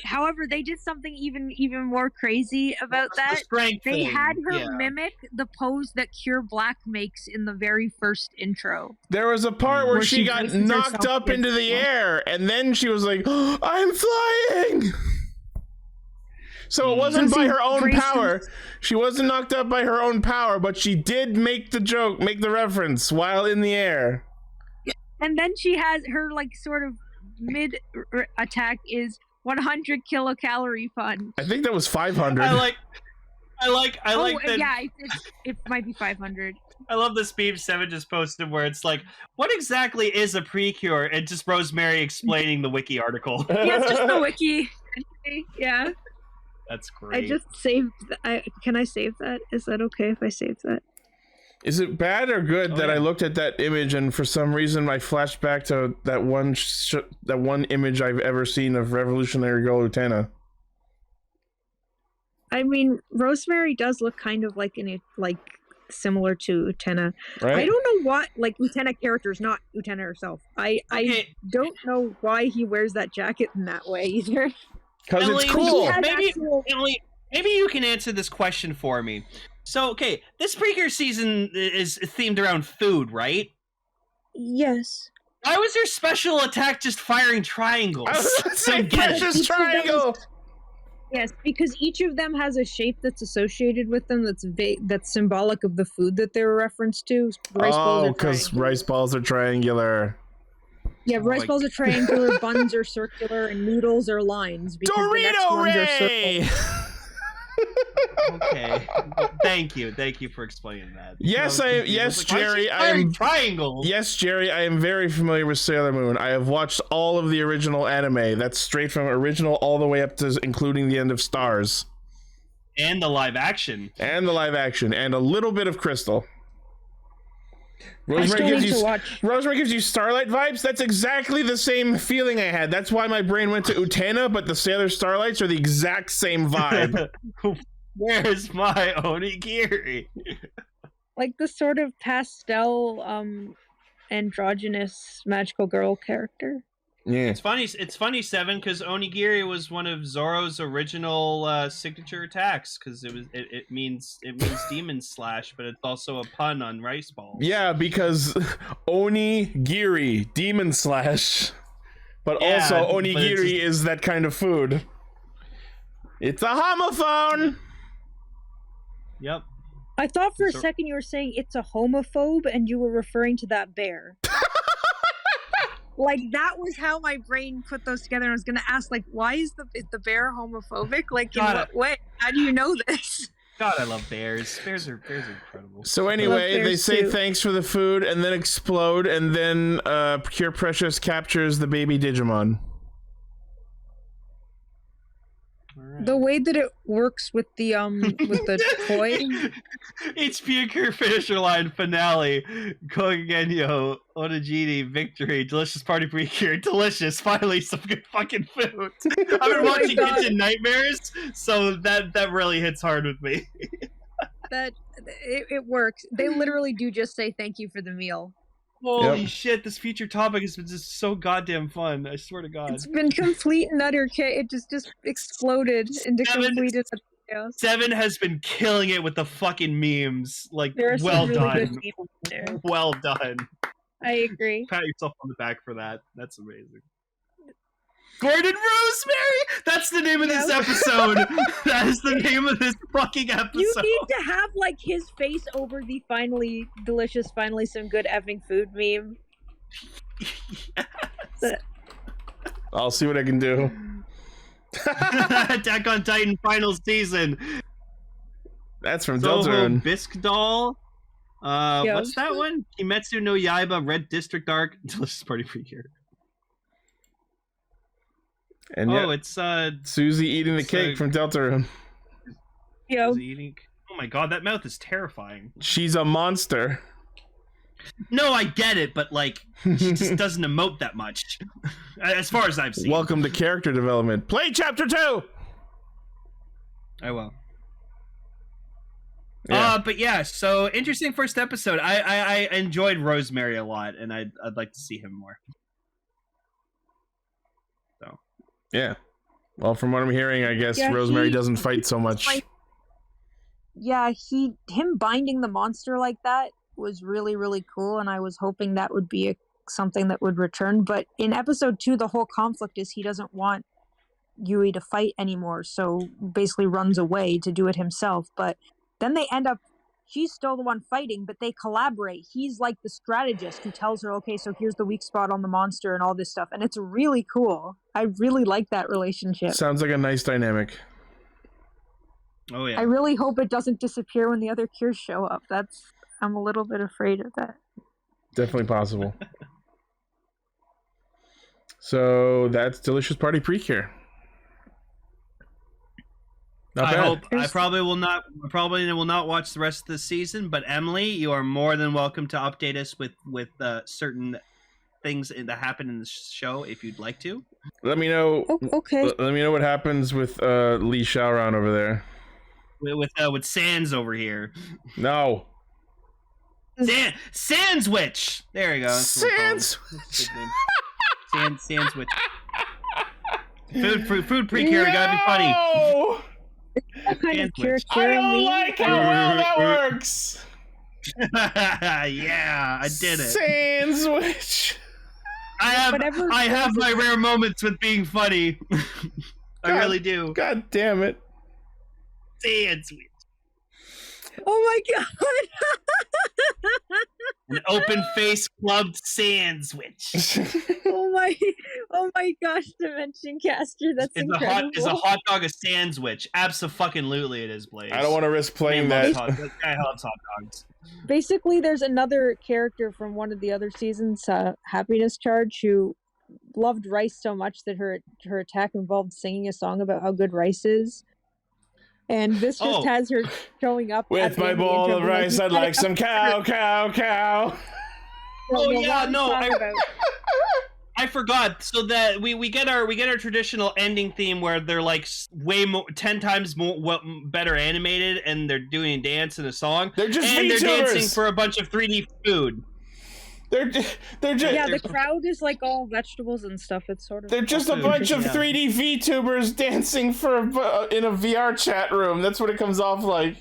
However, they did something even more crazy about that. They had her mimic the pose that Cure Black makes in the very first intro. There was a part where she got knocked up into the air, and then she was like, oh, "I'm flying." So it wasn't by her own power. She wasn't knocked up by her own power, but she did make the reference while in the air. And then she has her sort of mid attack is 100 kilocalorie fun. I think that was 500. I like that. Yeah, it might be 500. I love this meme Seven just posted where it's like, what exactly is a Precure? And just Rosemary explaining the wiki article. Yeah, it's just the wiki. Yeah. That's great. I just saved. Can I save that? Is that okay if I save that? Is it bad or good that I looked at that image and for some reason I flashed back to that one image I've ever seen of Revolutionary Girl Utena? I mean, Rosemary does look kind of like similar to Utena. Right? I don't know what Utena character is not Utena herself. I don't know why he wears that jacket in that way either. Because it's cool. Maybe you can answer this question for me. So, this Precure season is themed around food, right? Yes. Why was her special attack just firing triangles? Precious triangle! Yes, because each of them has a shape that's associated with them that's symbolic of the food that they're referenced to. Rice balls are because triangular. rice balls are triangular. Yeah, rice balls are triangular, buns are circular, and noodles are lines. Because the next Dorito ones are Ray! Okay. Thank you for explaining that. Yes, Jerry, I am triangles. Yes, Jerry, I am very familiar with Sailor Moon. I have watched all of the original anime. That's straight from original all the way up to including the end of Stars. And the live action. And a little bit of Crystal. Rosemary gives you Starlight vibes. That's exactly the same feeling I had. That's why my brain went to Utena, but the Sailor Starlights are the exact same vibe. Where's my onigiri? Like the sort of pastel, androgynous magical girl character. Yeah, it's funny, Seven, because onigiri was one of Zoro's original signature attacks, because it means demon slash, but it's also a pun on rice balls. Yeah, because onigiri, demon slash, but also onigiri is that kind of food. It's a homophone. Yep. I thought for a second you were saying it's a homophobe, and you were referring to that bear. Like, that was how my brain put those together. I was going to ask, like, why is the bear homophobic? Like, in what way? How do you know this? God, I love bears. Bears are incredible. So anyway, they say thanks for the food and then explode, and then Precure Precious captures the baby Digimon. Right. The way that it works with the toy. It's Precure finisher line finale. Kogenyo, Onigiri, victory, delicious party Precure, delicious, finally some good fucking food. I've been watching Kitchen Nightmares, so that really hits hard with me. That it works. They literally do just say thank you for the meal. Holy shit, this feature topic has been just so goddamn fun. I swear to God. It's been complete and utter chaos. It just exploded into complete and utter chaos. Seven has been killing it with the fucking memes. Like, well done. Well done. I agree. Pat yourself on the back for that. That's amazing. Gordon Rosemary! That's the name of this episode! That is the name of this fucking episode! You need to have, like, his face over the finally delicious, finally some good effing food meme. Yes. I'll see what I can do. Attack on Titan final season! That's from Deltarune. Bisque Doll. What's that one? Kimetsu no Yaiba, Red District Arc, Delicious Party Precure. And it's Susie eating the cake from Deltarune. Oh my god, that mouth is terrifying. She's a monster. No, I get it, but like, she just doesn't emote that much. As far as I've seen. Welcome to character development. Play chapter 2! I will. Yeah. But yeah, so interesting first episode. I enjoyed Rosemary a lot, and I'd like to see him more. So. Yeah. Well, from what I'm hearing, I guess Rosemary doesn't fight so much. Yeah, him binding the monster like that was really, really cool, and I was hoping that would be something that would return. But in episode 2, the whole conflict is he doesn't want Yui to fight anymore, so basically runs away to do it himself. But then they end up, she's still the one fighting, but they collaborate. He's like the strategist who tells her, okay, so here's the weak spot on the monster and all this stuff. And it's really cool. I really like that relationship. Sounds like a nice dynamic. Oh, yeah. I really hope it doesn't disappear when the other cures show up. I'm a little bit afraid of that. Definitely possible. So that's Delicious Party Precure. I probably will not watch the rest of the season, but Emily, you are more than welcome to update us with certain things that happen in the show if you'd like to. Let me know. Okay. Let me know what happens with Lee Shaoran over there. With Sans over here. No. Sanswich. There you go. Sanswich. Sanswich. Food Precure. Gotta be funny. What kind of cure I don't like how well that works. Yeah, I did it. Sandwich. I have my rare moments with being funny. I really do. God damn it. Sand switch. Oh my god! An open face clubbed sand switch. oh my gosh, Dimension Caster, that's incredible. Is a hot dog a sandwich? Absolutely, it is, Blaze. I don't want to risk playing that. That guy loves hot dogs. Basically, there's another character from one of the other seasons, Happiness Charge, who loved rice so much that her attack involved singing a song about how good rice is. And this just has her showing up with my bowl of rice. I'd like some cow. Oh yeah, no, I forgot. So that we get our traditional ending theme where they're like way more 10 times more better animated, and they're doing a dance and a song. They're just and VTubers. They're dancing for a bunch of 3D food. They're just the crowd is like all vegetables and stuff. It's sort of they're just a bunch of 3D VTubers dancing in a VR chat room. That's what it comes off like.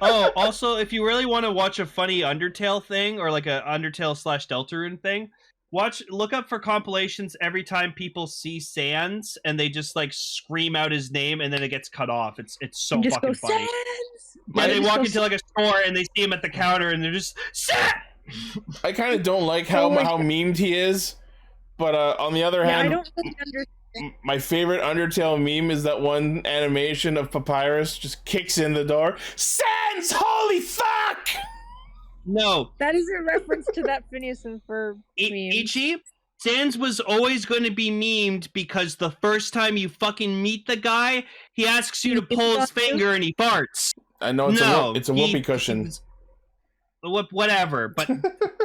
Oh, also, if you really want to watch a funny Undertale thing or like a Undertale / Deltarune thing, look up for compilations every time people see Sans and they just like scream out his name and then it gets cut off. It's so fucking funny. Sans! Yeah, they walk into like a store and they see him at the counter and they're just Sans! I kind of don't like how memed he is, but on the other hand, I don't really understand. My favorite Undertale meme is that one animation of Papyrus just kicks in the door. Sans! Holy fuck! No. That is a reference to that Phineas and Ferb meme. Ichi, Sans was always going to be memed because the first time you fucking meet the guy, he asks you to pull his finger and he farts. I know it's a whoopee cushion. Whatever, but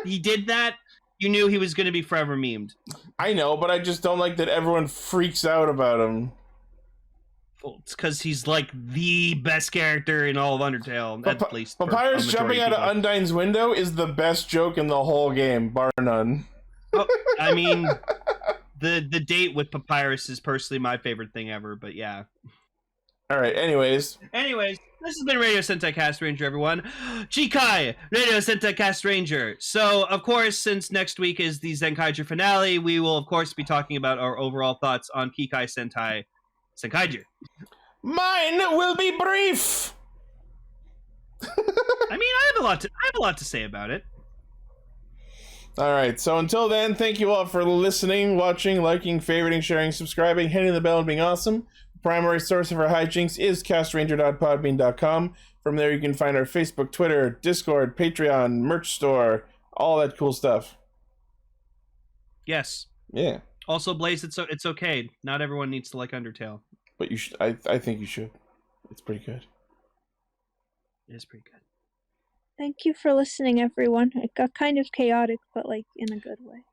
he did that. You knew he was going to be forever memed. I know, but I just don't like that everyone freaks out about him. Well, it's because he's like the best character in all of Undertale. At least Papyrus jumping out of Undyne's window is the best joke in the whole game, bar none. Oh, I mean, the date with Papyrus is personally my favorite thing ever, but yeah. Alright, anyways, this has been Radio Sentai Castranger, everyone. Kikai, Radio Sentai Castranger. So, of course, since next week is the Zenkaiger finale, we will, of course, be talking about our overall thoughts on Kikai Sentai Zenkaiger. Mine will be brief! I mean, I have a lot to say about it. Alright, so until then, thank you all for listening, watching, liking, favoriting, sharing, subscribing, hitting the bell, and being awesome. Primary source of our hijinks is castranger.podbean.com. From there you can find our Facebook, Twitter, Discord, Patreon, merch store, all that cool stuff. Yes. Yeah. Also, Blaze, it's okay. Not everyone needs to like Undertale. But you should. I think you should. It's pretty good. It is pretty good. Thank you for listening, everyone. It got kind of chaotic, but like in a good way.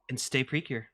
And stay Precure.